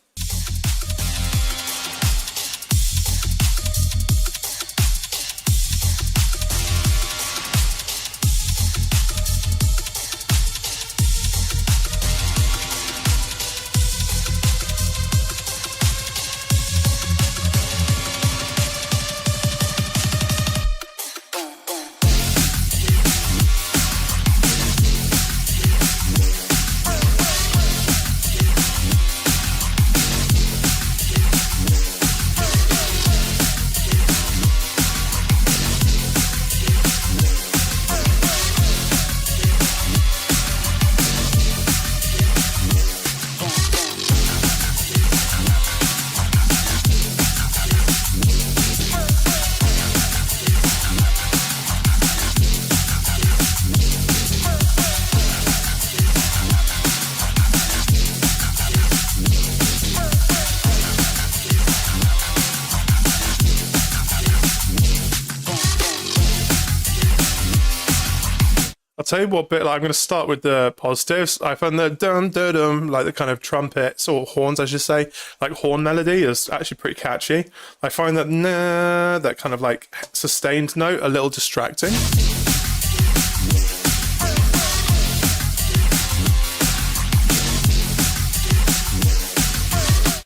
I'll tell you what bit, like, I'm going to start with the positives. I found the dum-dum-dum, like the kind of trumpets, or horns, I should say, like horn melody is actually pretty catchy. I find that nah, that kind of like sustained note a little distracting.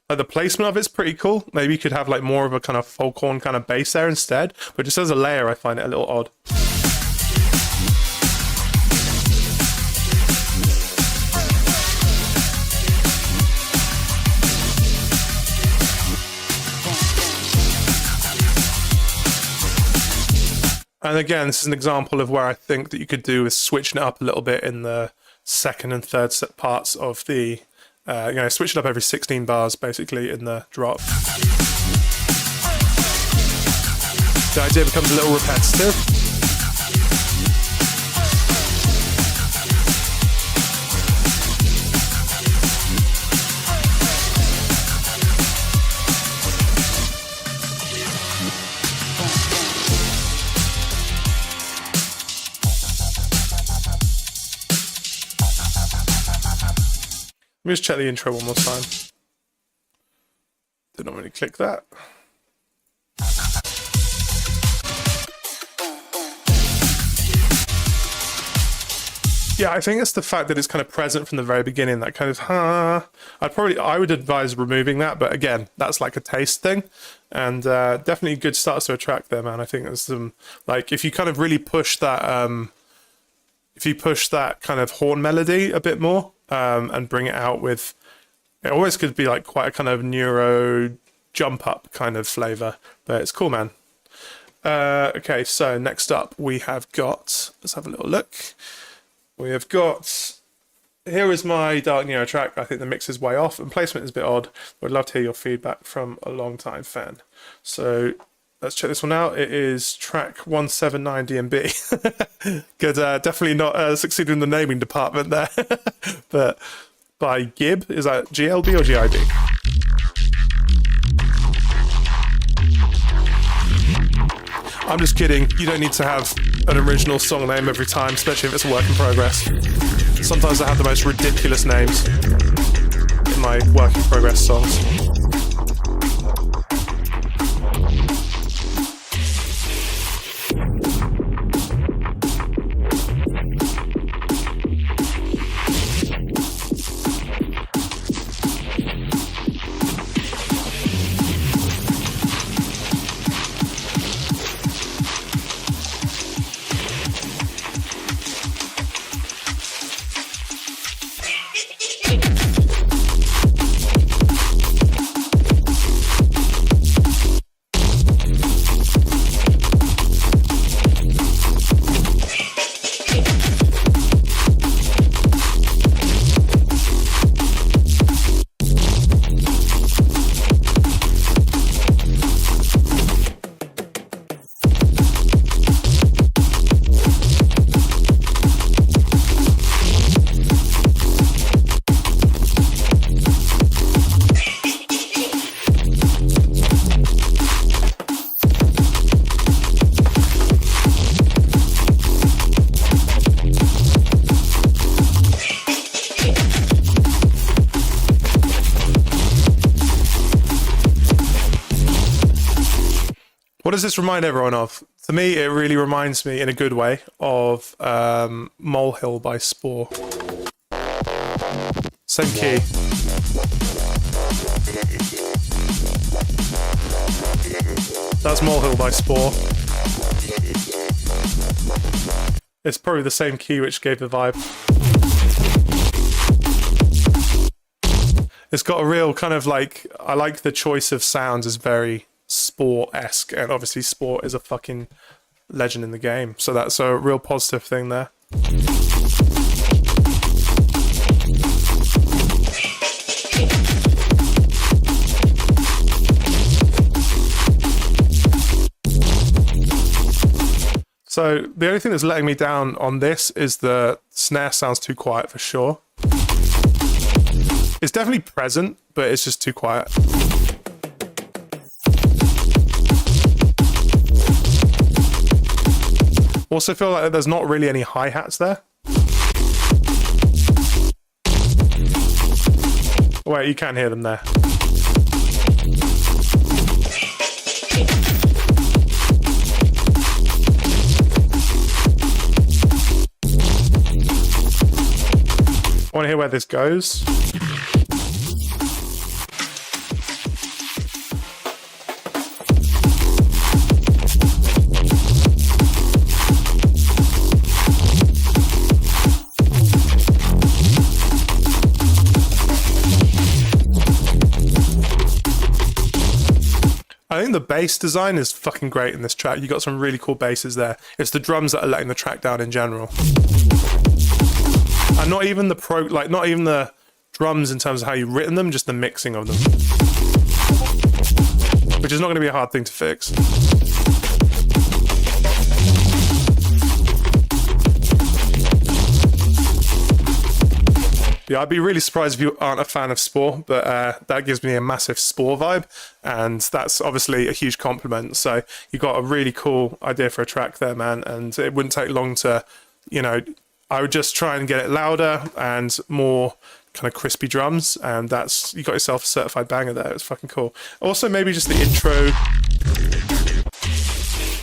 Like the placement of it's pretty cool. Maybe you could have like more of a kind of folk horn kind of bass there instead, but just as a layer I find it a little odd. And again, this is an example of where I think that you could do with switching it up a little bit in the second and third set parts of the, switch it up every 16 bars basically in the drop. The idea becomes a little repetitive. Let me just check the intro one more time. Did not really click that. Yeah, I think it's the fact that it's kind of present from the very beginning, that kind of, I would advise removing that, but again, that's like a taste thing. And definitely good starts to a track there, man. I think there's some, like, if you kind of really push that, if you push that kind of horn melody a bit more, and bring it out with, it always could be like quite a kind of neuro jump up kind of flavor, but it's cool, man. Okay, so next up we have got, let's have a little look. We have got, here is my Dark Neuro track. I think the mix is way off and placement is a bit odd. Would love to hear your feedback from a long time fan. So let's check this one out. It is track 179 DMB. Good, definitely not succeeded in the naming department there. But by Gib, is that GLB or GIB? I'm just kidding. You don't need to have an original song name every time, especially if it's a work in progress. Sometimes I have the most ridiculous names in my work in progress songs. What does this remind everyone of? To me, it really reminds me, in a good way, of Molehill by Spore. Same key. That's Molehill by Spore. It's probably the same key which gave the vibe. It's got a real kind of like, I like the choice of sounds is very Spore-esque, and obviously Spore is a fucking legend in the game, so that's a real positive thing there. So the only thing that's letting me down on this is the snare sounds too quiet for sure. It's definitely present, but it's just too quiet. Also feel like there's not really any hi-hats there. Wait, you can hear them there. I want to hear where this goes. I think the bass design is fucking great in this track. You got some really cool basses there. It's the drums that are letting the track down in general. And not even the not even the drums in terms of how you've written them, just the mixing of them. Which is not going to be a hard thing to fix. Yeah, I'd be really surprised if you aren't a fan of Spore, but that gives me a massive Spore vibe, and that's obviously a huge compliment. So you got a really cool idea for a track there, man, and it wouldn't take long to, you know, I would just try and get it louder and more kind of crispy drums, and that's, you got yourself a certified banger there. It's fucking cool. Also, maybe just the intro.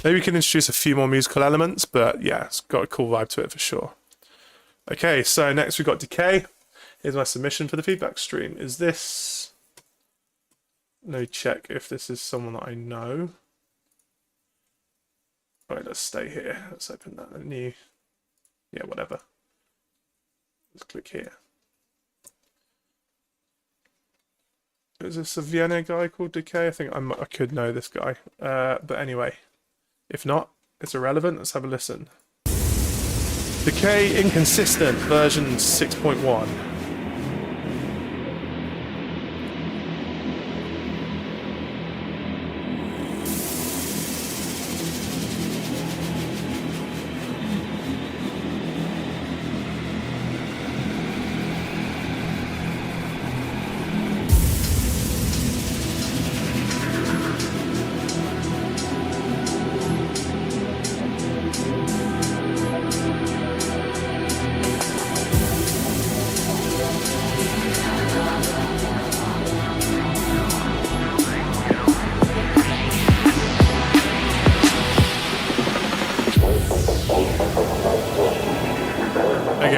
Maybe we can introduce a few more musical elements, but yeah, it's got a cool vibe to it for sure. Okay, so next we've got Decay. Here's my submission for the feedback stream. Is this... Let me check if this is someone that I know. All right, let's stay here. Let's open that new... Yeah, whatever. Let's click here. Is this a Vienna guy called Decay? I think I could know this guy. But anyway, if not, it's irrelevant. Let's have a listen. Decay Inconsistent version 6.1.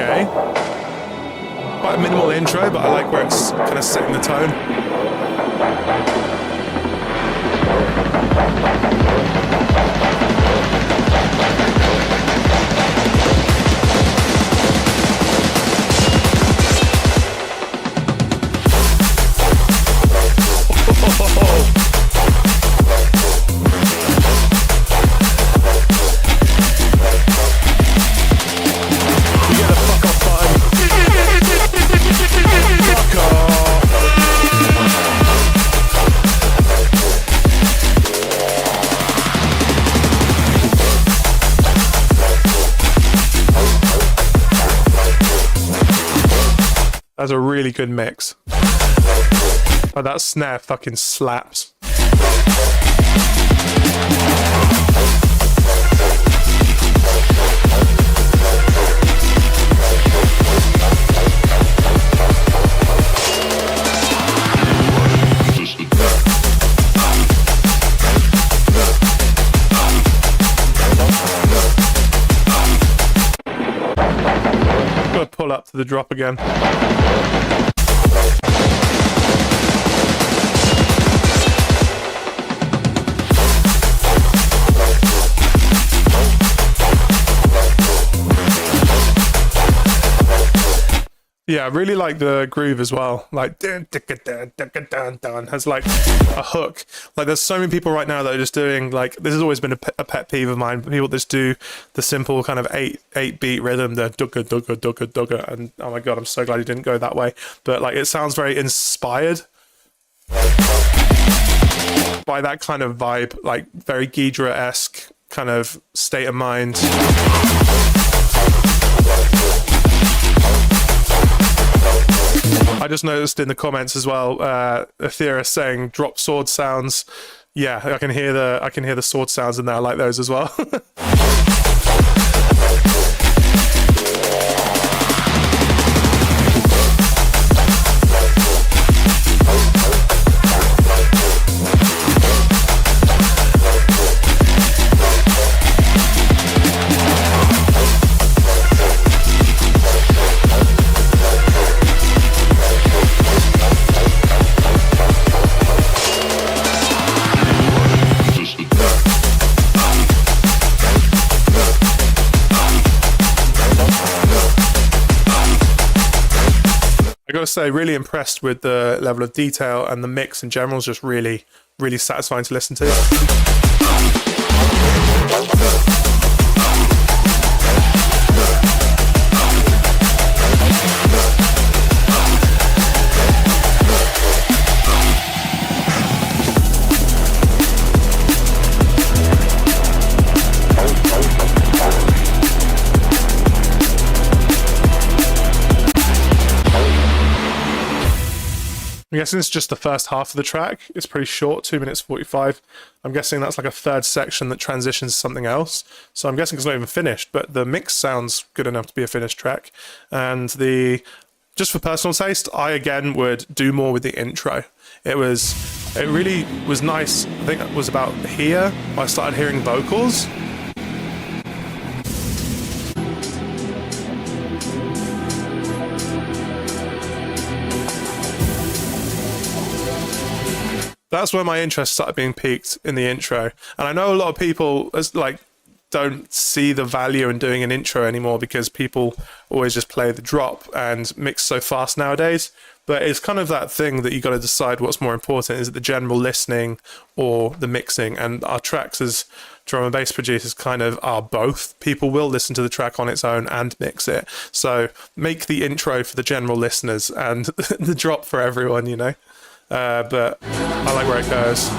okay. Quite a minimal intro, but I like where it's kind of setting the tone. That's a really good mix. Oh, that snare fucking slaps. Gotta pull up to the drop again. Yeah, I really like the groove as well. Like, dun, dun, dun, dun, dun, dun, has like a hook. Like, there's so many people right now that are just doing like, this has always been a pet peeve of mine. People just do the simple kind of eight beat rhythm, the dugga dugga dugga dugga, and oh my god, I'm so glad you didn't go that way. But like, it sounds very inspired by that kind of vibe, like very Ghidra-esque kind of state of mind. I just noticed in the comments as well, Athether saying drop sword sounds. Yeah, I can hear the sword sounds in there. I like those as well. I gotta say, really impressed with the level of detail, and the mix in general is just really, really satisfying to listen to. I'm guessing it's just the first half of the track. It's pretty short, 2 minutes 45. I'm guessing that's like a third section that transitions to something else. So I'm guessing it's not even finished, but the mix sounds good enough to be a finished track. And just for personal taste, I again would do more with the intro. It really was nice. I think it was about here I started hearing vocals. That's where my interest started being piqued, in the intro. And I know a lot of people don't see the value in doing an intro anymore because people always just play the drop and mix so fast nowadays. But it's kind of that thing that you got to decide what's more important. Is it the general listening or the mixing? And our tracks as drum and bass producers kind of are both. People will listen to the track on its own and mix it. So make the intro for the general listeners and the drop for everyone, you know? But I like where it goes.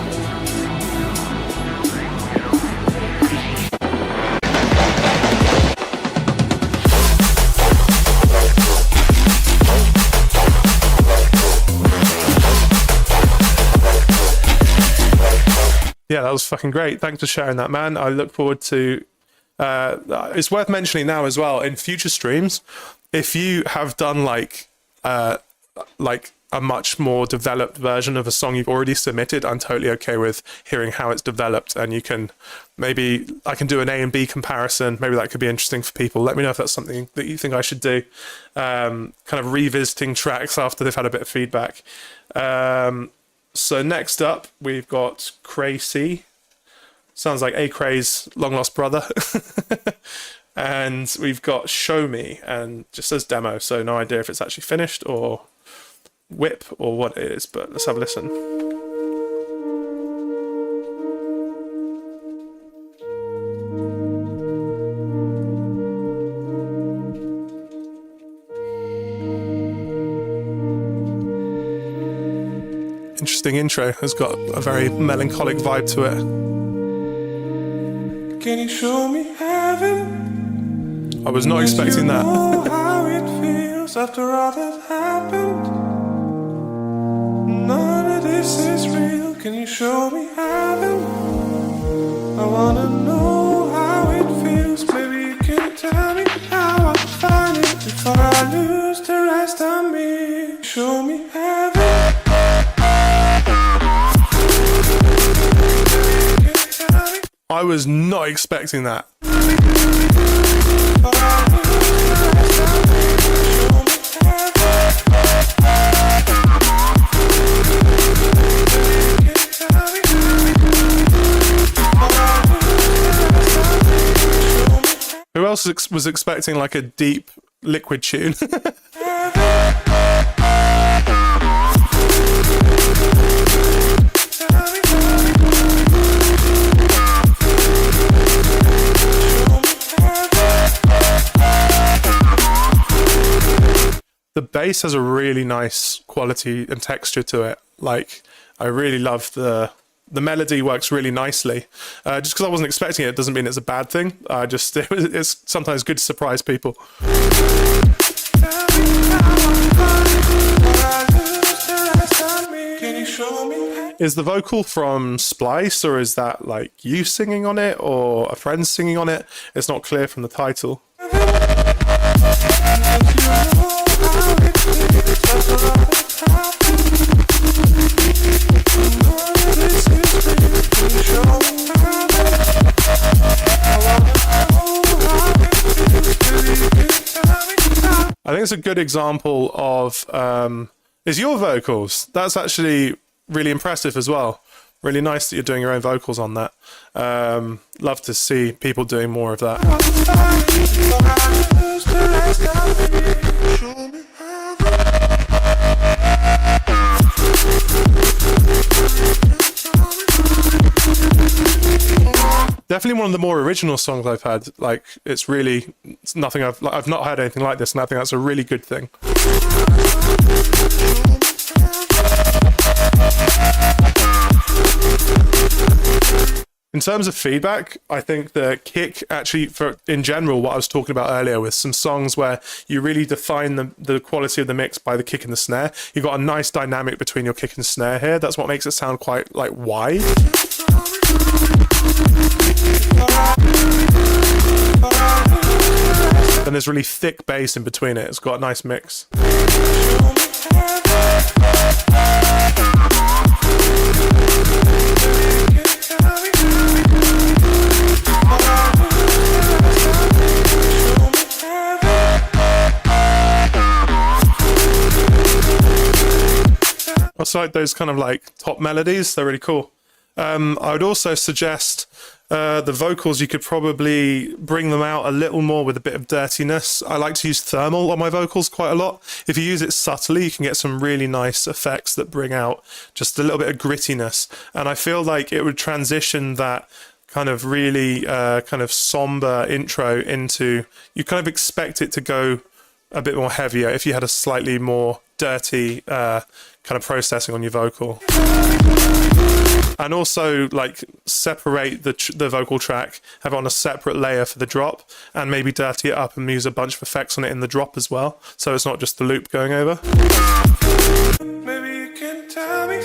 Yeah, that was fucking great. Thanks for sharing that, man. I look forward to... it's worth mentioning now as well, in future streams, if you have done like a much more developed version of a song you've already submitted, I'm totally okay with hearing how it's developed. And you can, maybe I can do an A and B comparison. Maybe that could be interesting for people. Let me know if that's something that you think I should do. Kind of revisiting tracks after they've had a bit of feedback. So next up, we've got Cray. Sounds like Cray's long lost brother. And we've got Show Me, and just says demo, so no idea if it's actually finished or whip or what it is, but let's have a listen. Interesting intro, has got a very melancholic vibe to it. Can you show me heaven? I was not expecting that. Know how it feels after all that happened. None of this is real. Can you show me heaven? I wanna know how it feels. Maybe you can tell me how I'll find it before I lose the rest of me. Show me heaven. I was not expecting that. Who else was expecting like a deep liquid tune? The bass has a really nice quality and texture to it. Like, I really love the melody works really nicely. Just because I wasn't expecting it doesn't mean it's a bad thing. It's sometimes good to surprise people. Is the vocal from Splice, or is that like you singing on it or a friend singing on it? It's not clear from the title. I think it's a good example of is your vocals. That's actually really impressive as well. Really nice that you're doing your own vocals on that. Love to see people doing more of that. Definitely one of the more original songs I've had. Like, it's nothing I've not heard anything like this, and I think that's a really good thing. In terms of feedback, I think the kick actually, in general, what I was talking about earlier with some songs where you really define the quality of the mix by the kick and the snare. You've got a nice dynamic between your kick and snare here. That's what makes it sound quite like wide. Then there's really thick bass in between it. It's got a nice mix. I also like those kind of like top melodies. They're really cool. I would also suggest the vocals, you could probably bring them out a little more with a bit of dirtiness. I like to use thermal on my vocals quite a lot. If you use it subtly, you can get some really nice effects that bring out just a little bit of grittiness. And I feel like it would transition that kind of really kind of somber intro into, you kind of expect it to go a bit more heavier if you had a slightly more dirty kind of processing on your vocal. And also, like, separate the vocal track, have it on a separate layer for the drop, and maybe dirty it up and use a bunch of effects on it in the drop as well, so it's not just the loop going over. Maybe you can tell me.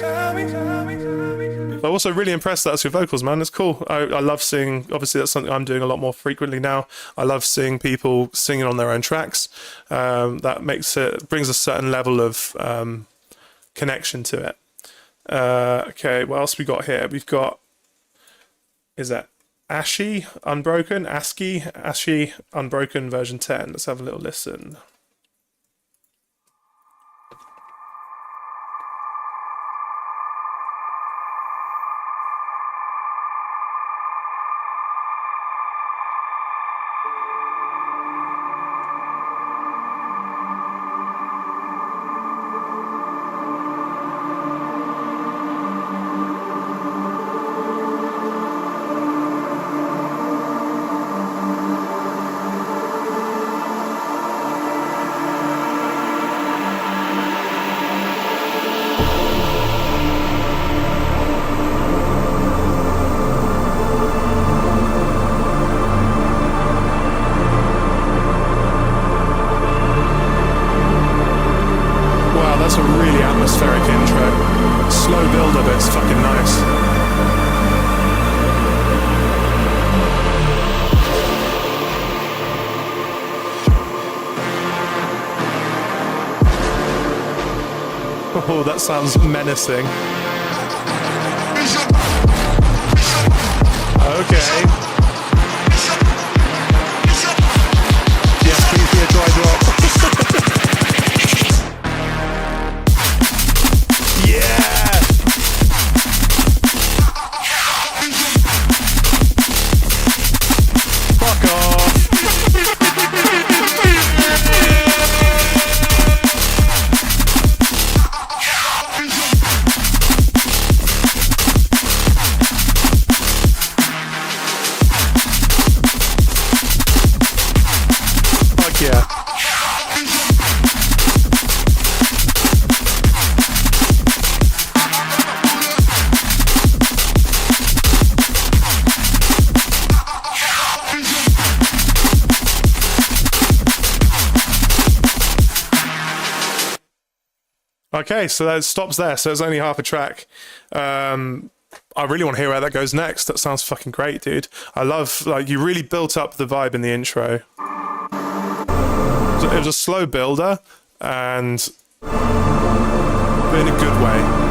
I'm also really impressed that that's your vocals, man. It's cool. I love seeing, obviously that's something I'm doing a lot more frequently now. I love seeing people singing on their own tracks. That brings a certain level of connection to it. Okay, what else we got here? We've got, is that Aski Unbroken? Aski Unbroken version 10. Let's have a little listen. That's a really atmospheric intro. Slow build of it's fucking nice. Oh, that sounds menacing. Okay. Yes, please be a dry drop. Yeah! Fuck off! Fuck yeah. Okay, so that stops there. So it's only half a track. I really want to hear where that goes next. That sounds fucking great, dude. I love, like, you really built up the vibe in the intro. It was a slow builder, and in a good way.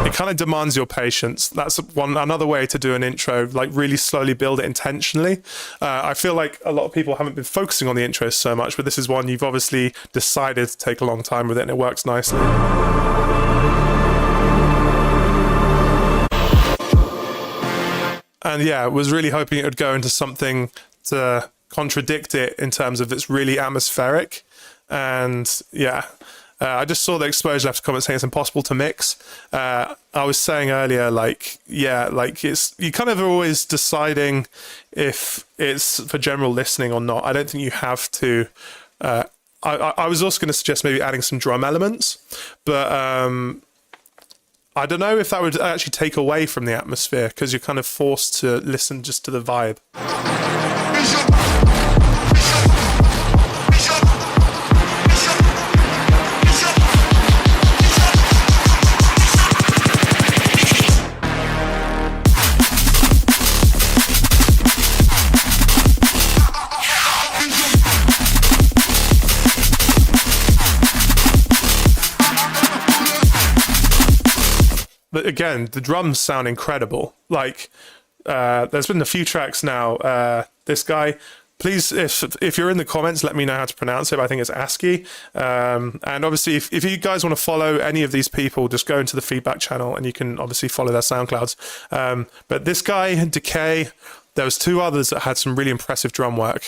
It kind of demands your patience. That's another way to do an intro, like really slowly build it intentionally. I feel like a lot of people haven't been focusing on the intros so much, but this is one you've obviously decided to take a long time with it, and it works nicely. And yeah, I was really hoping it would go into something to contradict it in terms of it's really atmospheric. And yeah, I just saw the exposure left comment saying it's impossible to mix. I was saying earlier, like, yeah, like it's, you kind of are always deciding if it's for general listening or not. I don't think you have to. I was also going to suggest maybe adding some drum elements, but I don't know if that would actually take away from the atmosphere, because you're kind of forced to listen just to the vibe. But again, the drums sound incredible. Like, there's been a few tracks now. This guy, please, if you're in the comments, let me know how to pronounce it. I think it's Aski. And obviously, if you guys want to follow any of these people, just go into the feedback channel and you can obviously follow their SoundClouds. But this guy, Decay, there was two others that had some really impressive drum work.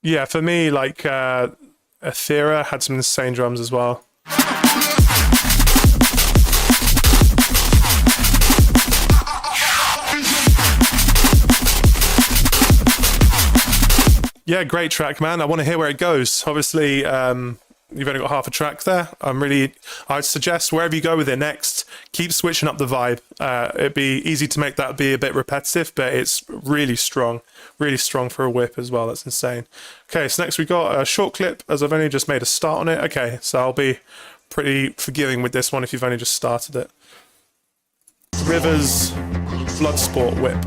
Yeah, for me, like, Athether had some insane drums as well. Yeah, great track, man. I want to hear where it goes. Obviously, you've only got half a track there. I'd suggest wherever you go with it next, keep switching up the vibe. It'd be easy to make that be a bit repetitive, but it's really strong for a whip as well. That's insane. Okay, so next we got a short clip, as I've only just made a start on it. Okay, so I'll be pretty forgiving with this one if you've only just started it. Rivers Bloodsport whip.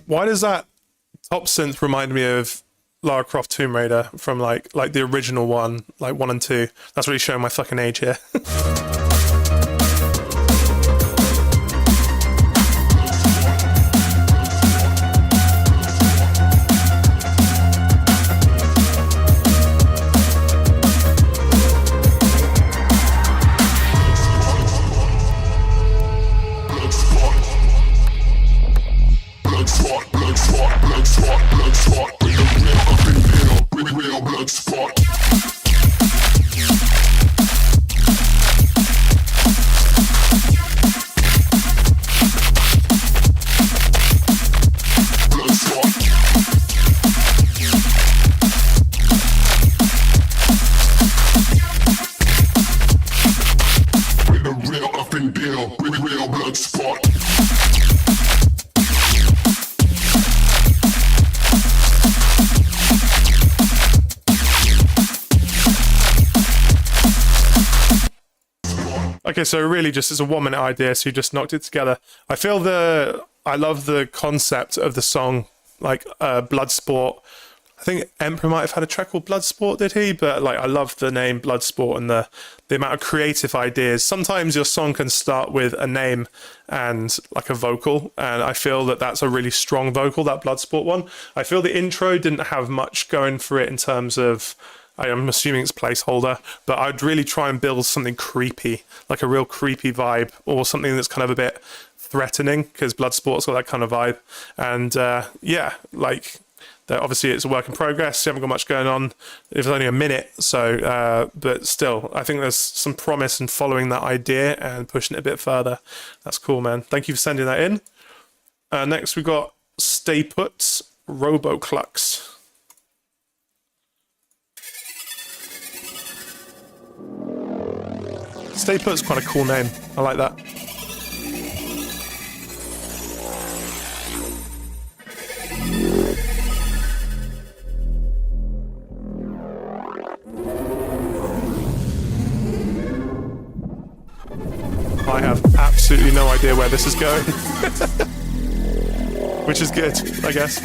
Why does that top synth remind me of Lara Croft Tomb Raider from like the original one, like 1 and 2? That's really showing my fucking age here. Okay, so really just as a 1 minute idea, so you just knocked it together. I love the concept of the song, like Bloodsport. I think Emperor might have had a track called Bloodsport, did he? But like, I love the name Bloodsport and the amount of creative ideas. Sometimes your song can start with a name and like a vocal, and I feel that that's a really strong vocal, that Bloodsport one. I feel the intro didn't have much going for it in terms of, I'm assuming it's placeholder, but I'd really try and build something creepy, like a real creepy vibe, or something that's kind of a bit threatening, because Bloodsport's got that kind of vibe. And yeah, like, obviously it's a work in progress, you haven't got much going on, it was only a minute, so but still, I think there's some promise in following that idea and pushing it a bit further. That's cool, man. Thank you for sending that in. Next we got Stay Put, Roboclux. Stay Put's quite a cool name. I like that. I have absolutely no idea where this is going. Which is good, I guess.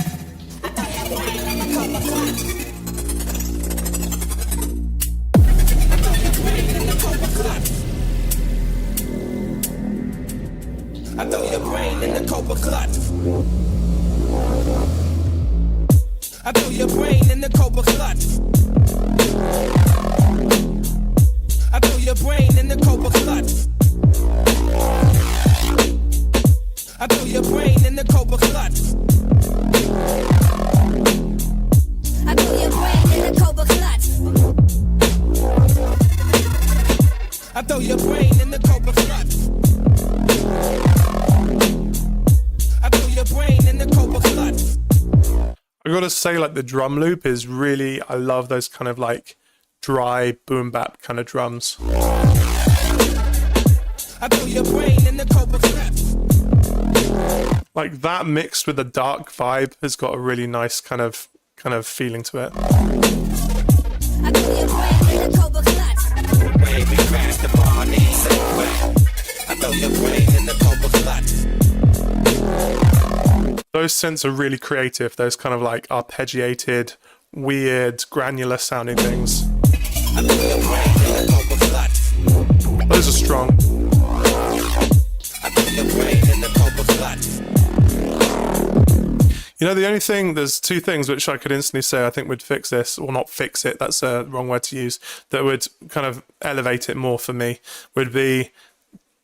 I throw your brain in the copper clutch. I throw your brain in the copper clutch. I throw your brain in the copper clutch. I throw your brain in the copper clutch. I throw your brain in the copper clutch. I throw your brain in the copper clutch. I gotta say, like, the drum loop is really, I love those kind of like dry boom bap kind of drums. Like that mixed with the dark vibe has got a really nice kind of feeling to it. Those synths are really creative, those kind of like arpeggiated, weird, granular sounding things. Those are strong. You know, the only thing, there's two things which I could instantly say I think would fix this, or not fix it, that's a wrong word to use, that would kind of elevate it more for me, would be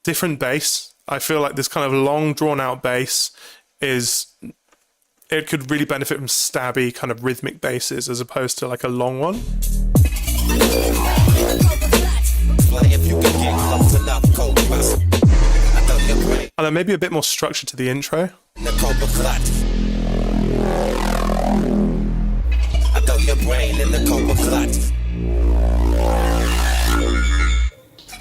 different bass. I feel like this kind of long drawn out bass it could really benefit from stabby kind of rhythmic basses as opposed to like a long one. I don't know, maybe a bit more structure to the intro. I throw your brain in the cobra clutch.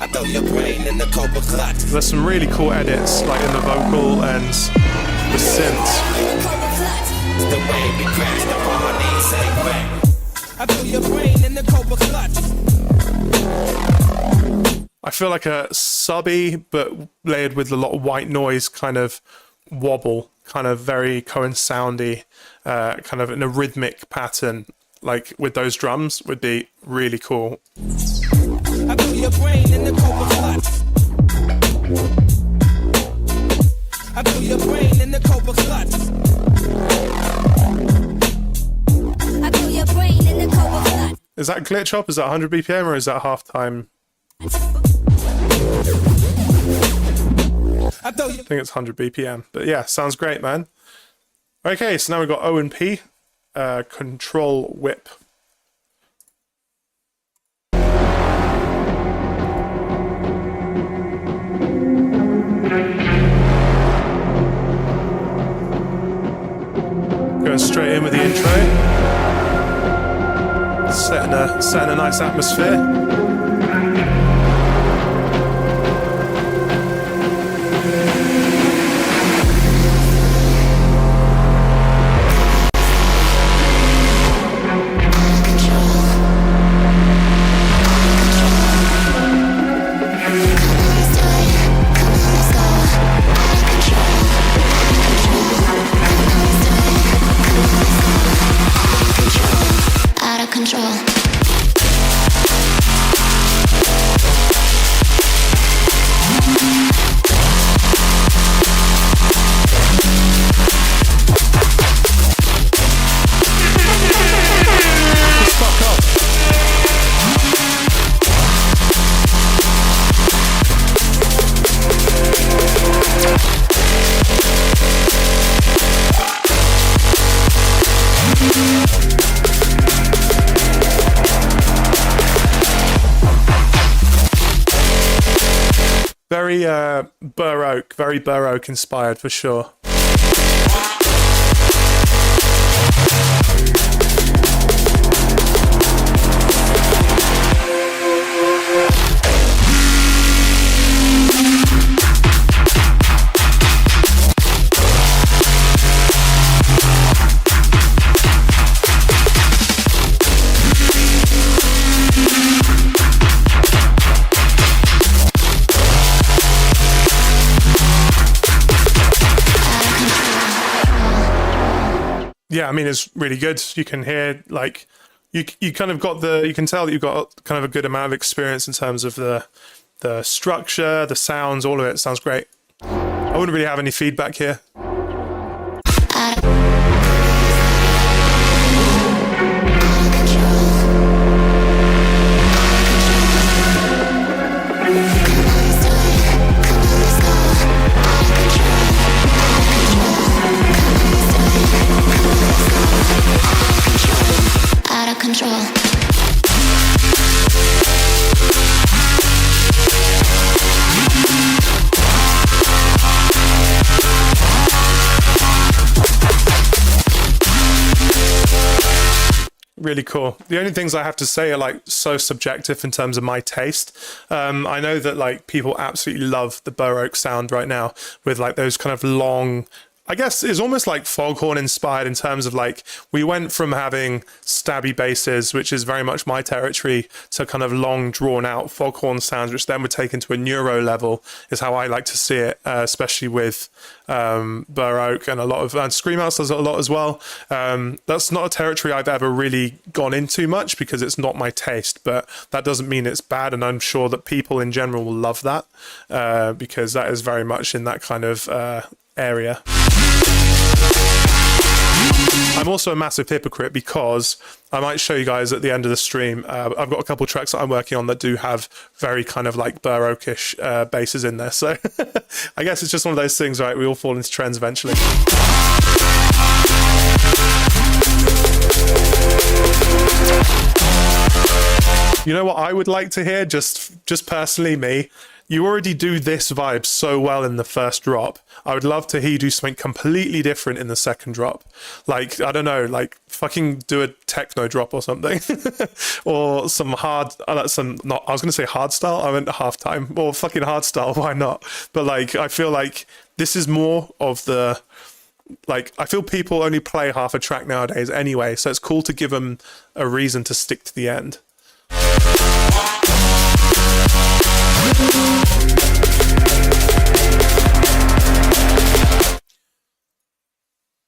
I throw your brain in the cobra clutch. There's some really cool edits, like in the vocal and the synths. It's the way we crash the party, say bang. I throw your brain in the cobra clutch. I feel like a subby, but layered with a lot of white noise kind of wobble, kind of very Cohen soundy, kind of in a rhythmic pattern, like with those drums would be really cool. I throw your brain in the cobra clutch. I throw your brain in the cobra clutch. I throw your brain in the cobra clutch. Is that glitch hop? Is that 100 BPM or is that halftime? I think it's 100 BPM, but yeah, sounds great, man. Okay, so now we've got O and P, control whip. Going straight in with the intro, setting a nice atmosphere. Very Baroque, very Baroque inspired for sure. Yeah, I mean, it's really good. You can hear, like, you kind of got you can tell that you've got kind of a good amount of experience in terms of the structure, the sounds, all of it. Sounds great. I wouldn't really have any feedback here. Control. Really cool. The only things I have to say are like so subjective in terms of my taste. I know that like people absolutely love the Baroque sound right now with like those kind of long, I guess it's almost like foghorn inspired in terms of like we went from having stabby basses, which is very much my territory, to kind of long drawn out foghorn sounds, which then would take into a neuro level is how I like to see it, especially with Baroque and a lot of Scream House does it a lot as well. That's not a territory I've ever really gone into much because it's not my taste, but that doesn't mean it's bad, and I'm sure that people in general will love that because that is very much in that kind of area. I'm also a massive hypocrite because I might show you guys at the end of the stream, I've got a couple of tracks that I'm working on that do have very kind of like Baroque-ish basses in there, so I guess it's just one of those things, right? We all fall into trends eventually. You know what I would like to hear, just personally me? You already do this vibe so well in the first drop. I would love to hear you do something completely different in the second drop. Like, I don't know, like fucking do a techno drop or something. Or some hard, I was going to say hard style, I went halftime. Or fucking hard style, why not? But like, I feel like this is more of the, like, I feel people only play half a track nowadays anyway. So it's cool to give them a reason to stick to the end.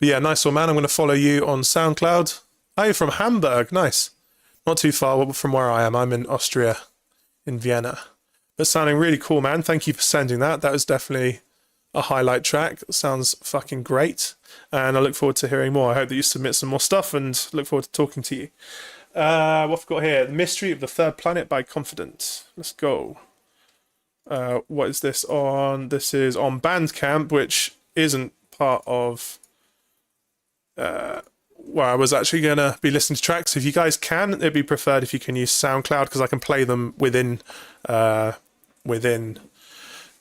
But yeah, nice one, man. I'm going to follow you on SoundCloud. Oh, you're from Hamburg. Nice. Not too far from where I am. I'm in Austria, in Vienna. But sounding really cool, man. Thank you for sending that. That was definitely a highlight track. Sounds fucking great. And I look forward to hearing more. I hope that you submit some more stuff and look forward to talking to you. What have we got here? The Mystery of the Third Planet by Confident. Let's go. What is this on? This is on Bandcamp, which isn't part of where I was actually going to be listening to tracks. If you guys can, it'd be preferred if you can use SoundCloud, because I can play them within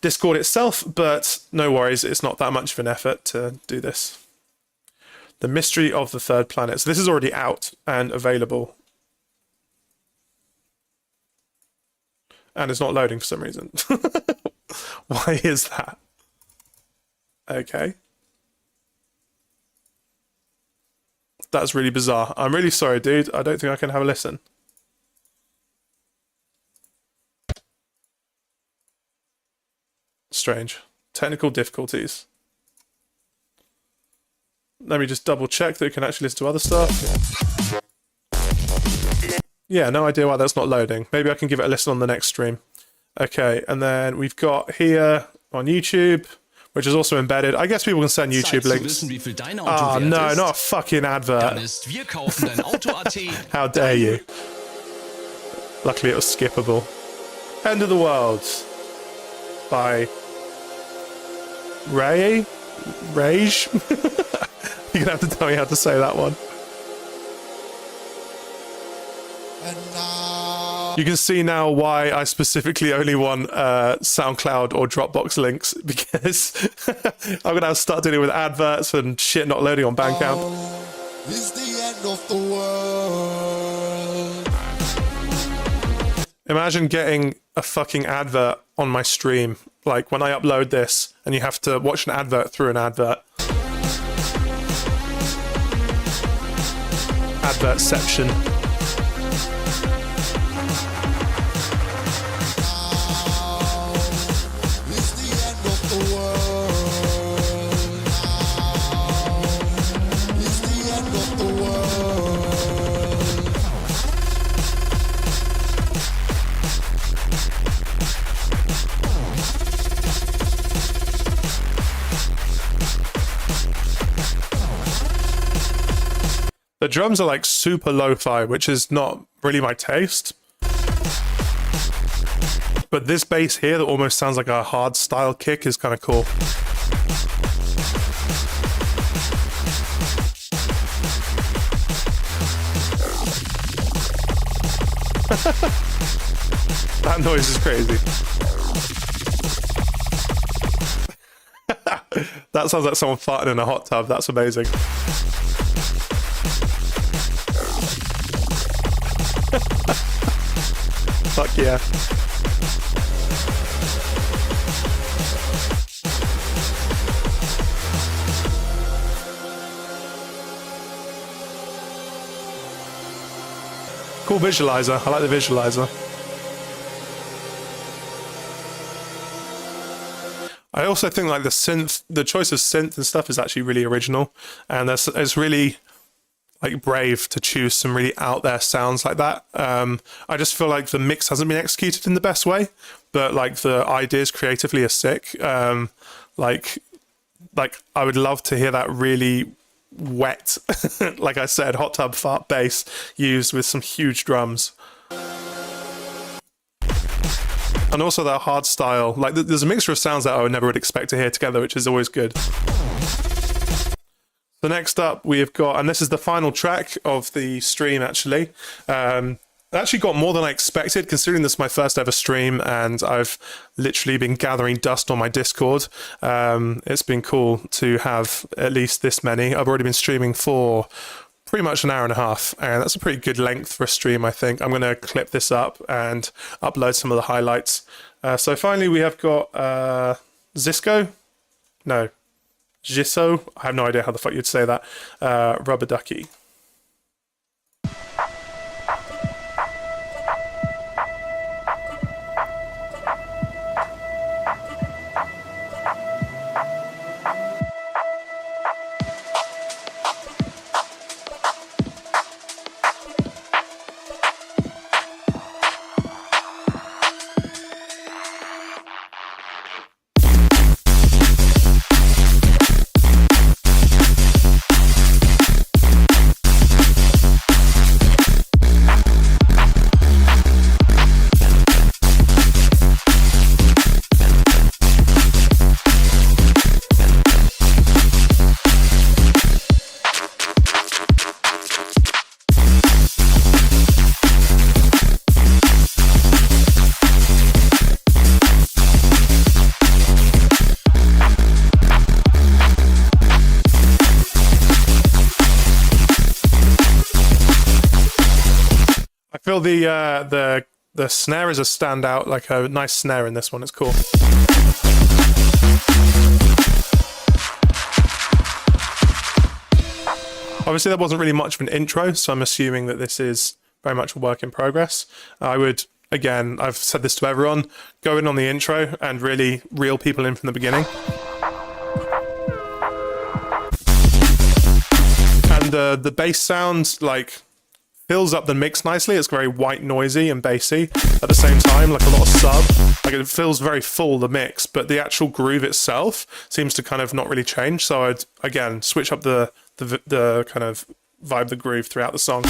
Discord itself, but no worries, it's not that much of an effort to do this. The Mystery of the Third Planet. So this is already out and available. And it's not loading for some reason. Why is that? Okay. That's really bizarre. I'm really sorry, dude. I don't think I can have a listen. Strange. Technical difficulties. Let me just double check that we can actually listen to other stuff. Yeah, no idea why that's not loading. Maybe I can give it a listen on the next stream. Okay, and then we've got here on YouTube, which is also embedded. I guess people can send YouTube links. Oh no, not a fucking advert. How dare you. Luckily it was skippable. End of the World by Rooui? Rage? You're gonna have to tell me how to say that one. You can see now why I specifically only want SoundCloud or Dropbox links, because I'm gonna have to start dealing with adverts and shit not loading on Bandcamp. It's the end of the world. Imagine getting a fucking advert on my stream, like when I upload this, and you have to watch an advert through an advert. Advertception. The drums are like super lo-fi, which is not really my taste. But this bass here that almost sounds like a hard style kick is kind of cool. That noise is crazy. That sounds like someone farting in a hot tub. That's amazing. Fuck yeah. Cool visualizer. I like the visualizer. I also think like the choice of synth and stuff is actually really original, and it's really like brave to choose some really out there sounds like that. I just feel like the mix hasn't been executed in the best way, but like the ideas creatively are sick. Like I would love to hear that really wet, like I said, hot tub fart bass used with some huge drums. And also that hard style, like there's a mixture of sounds that I never would expect to hear together, which is always good. So next up we've got, and this is the final track of the stream actually, actually got more than I expected, considering this is my first ever stream and I've literally been gathering dust on my Discord. It's been cool to have at least this many. I've already been streaming for pretty much an hour and a half, and that's a pretty good length for a stream, I think. I'm going to clip this up and upload some of the highlights. So finally we have got Ziso. I have no idea how the fuck you'd say that. Rubber Ducky. I feel the snare is a standout, like a nice snare in this one. It's cool. Obviously, that wasn't really much of an intro, so I'm assuming that this is very much a work in progress. I would, again, I've said this to everyone, go in on the intro and really reel people in from the beginning. And the bass sound, like, fills up the mix nicely. It's very white noisy and bassy at the same time, like a lot of sub. Like it feels very full, the mix, but the actual groove itself seems to kind of not really change. So I'd, again, switch up the kind of vibe, the groove throughout the song.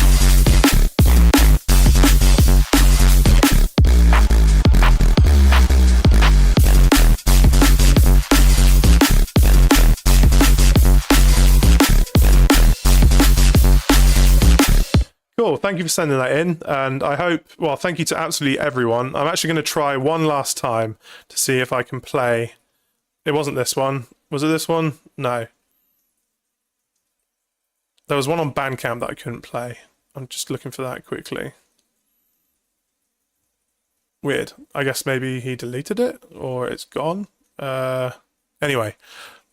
Cool, thank you for sending that in, and I hope, well, thank you to absolutely everyone. I'm actually going to try one last time to see if I can play. It wasn't this one. Was it this one? No. There was one on Bandcamp that I couldn't play. I'm just looking for that quickly. Weird. I guess maybe he deleted it, or it's gone. Anyway.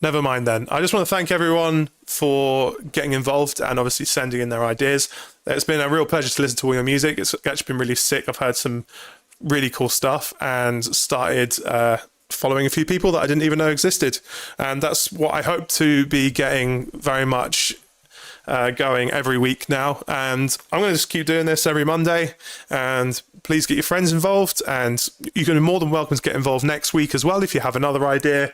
Never mind then. I just want to thank everyone for getting involved and obviously sending in their ideas. It's been a real pleasure to listen to all your music. It's actually been really sick. I've heard some really cool stuff and started following a few people that I didn't even know existed. And that's what I hope to be getting very much going every week now. And I'm going to just keep doing this every Monday. And please get your friends involved. And you're going to be more than welcome to get involved next week as well if you have another idea.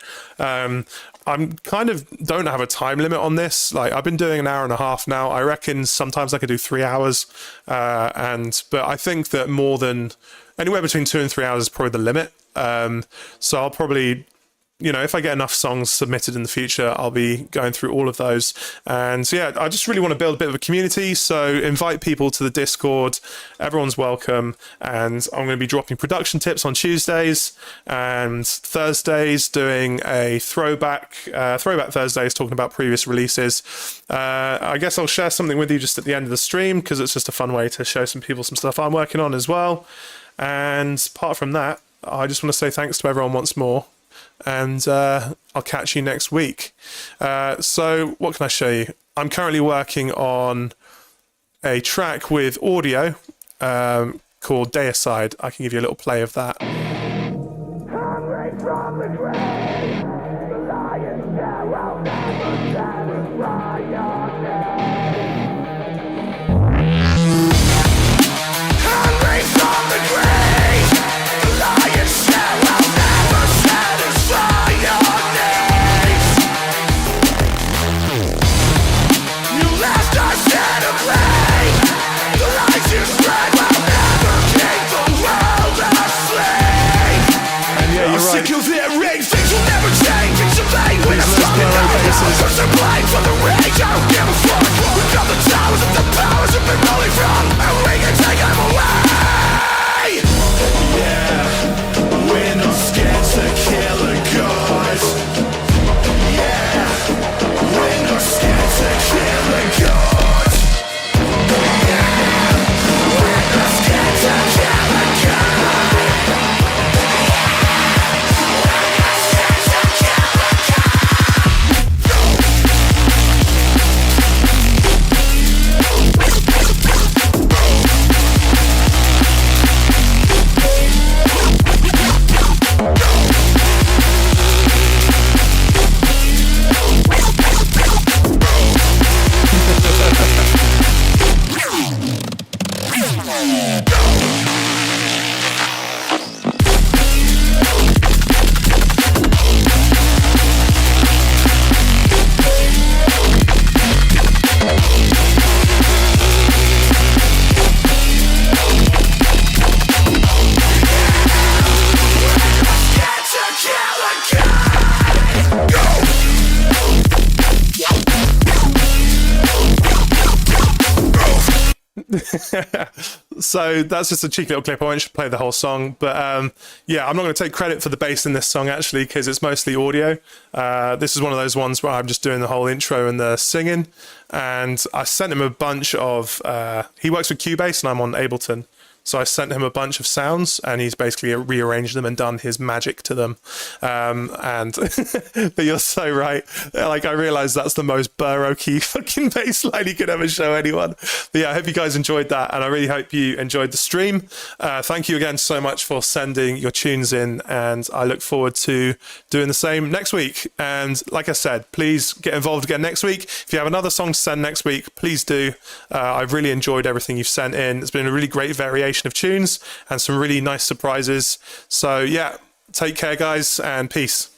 I'm kind of don't have a time limit on this. Like I've been doing an hour and a half now. I reckon sometimes I could do 3 hours. But I think that more than anywhere between 2 and 3 hours is probably the limit. So I'll probably, you know, if I get enough songs submitted in the future, I'll be going through all of those. And so, yeah, I just really want to build a bit of a community. So invite people to the Discord. Everyone's welcome. And I'm going to be dropping production tips on Tuesdays and Thursdays, doing a throwback Thursdays, talking about previous releases. I guess I'll share something with you just at the end of the stream because it's just a fun way to show some people some stuff I'm working on as well. And apart from that, I just want to say thanks to everyone once more. And I'll catch you next week. So what can I show you? I'm currently working on a track with audio called Decay. I can give you a little play of that. Sick of it, things will never change. It's a pain when I stop it. So that's just a cheeky little clip. I won't play the whole song, but yeah, I'm not going to take credit for the bass in this song actually, because it's mostly audio. This is one of those ones where I'm just doing the whole intro and the singing. And I sent him a bunch of. He works with Cubase, and I'm on Ableton. So I sent him a bunch of sounds, and he's basically rearranged them and done his magic to them. And but you're so right. Like, I realized that's the most burrow-key fucking bass line you could ever show anyone. But yeah, I hope you guys enjoyed that, and I really hope you enjoyed the stream. Thank you again so much for sending your tunes in, and I look forward to doing the same next week. And like I said, please get involved again next week. If you have another song to send next week, please do. I've really enjoyed everything you've sent in. It's been a really great variation of tunes and some really nice surprises. So yeah, take care guys, and peace.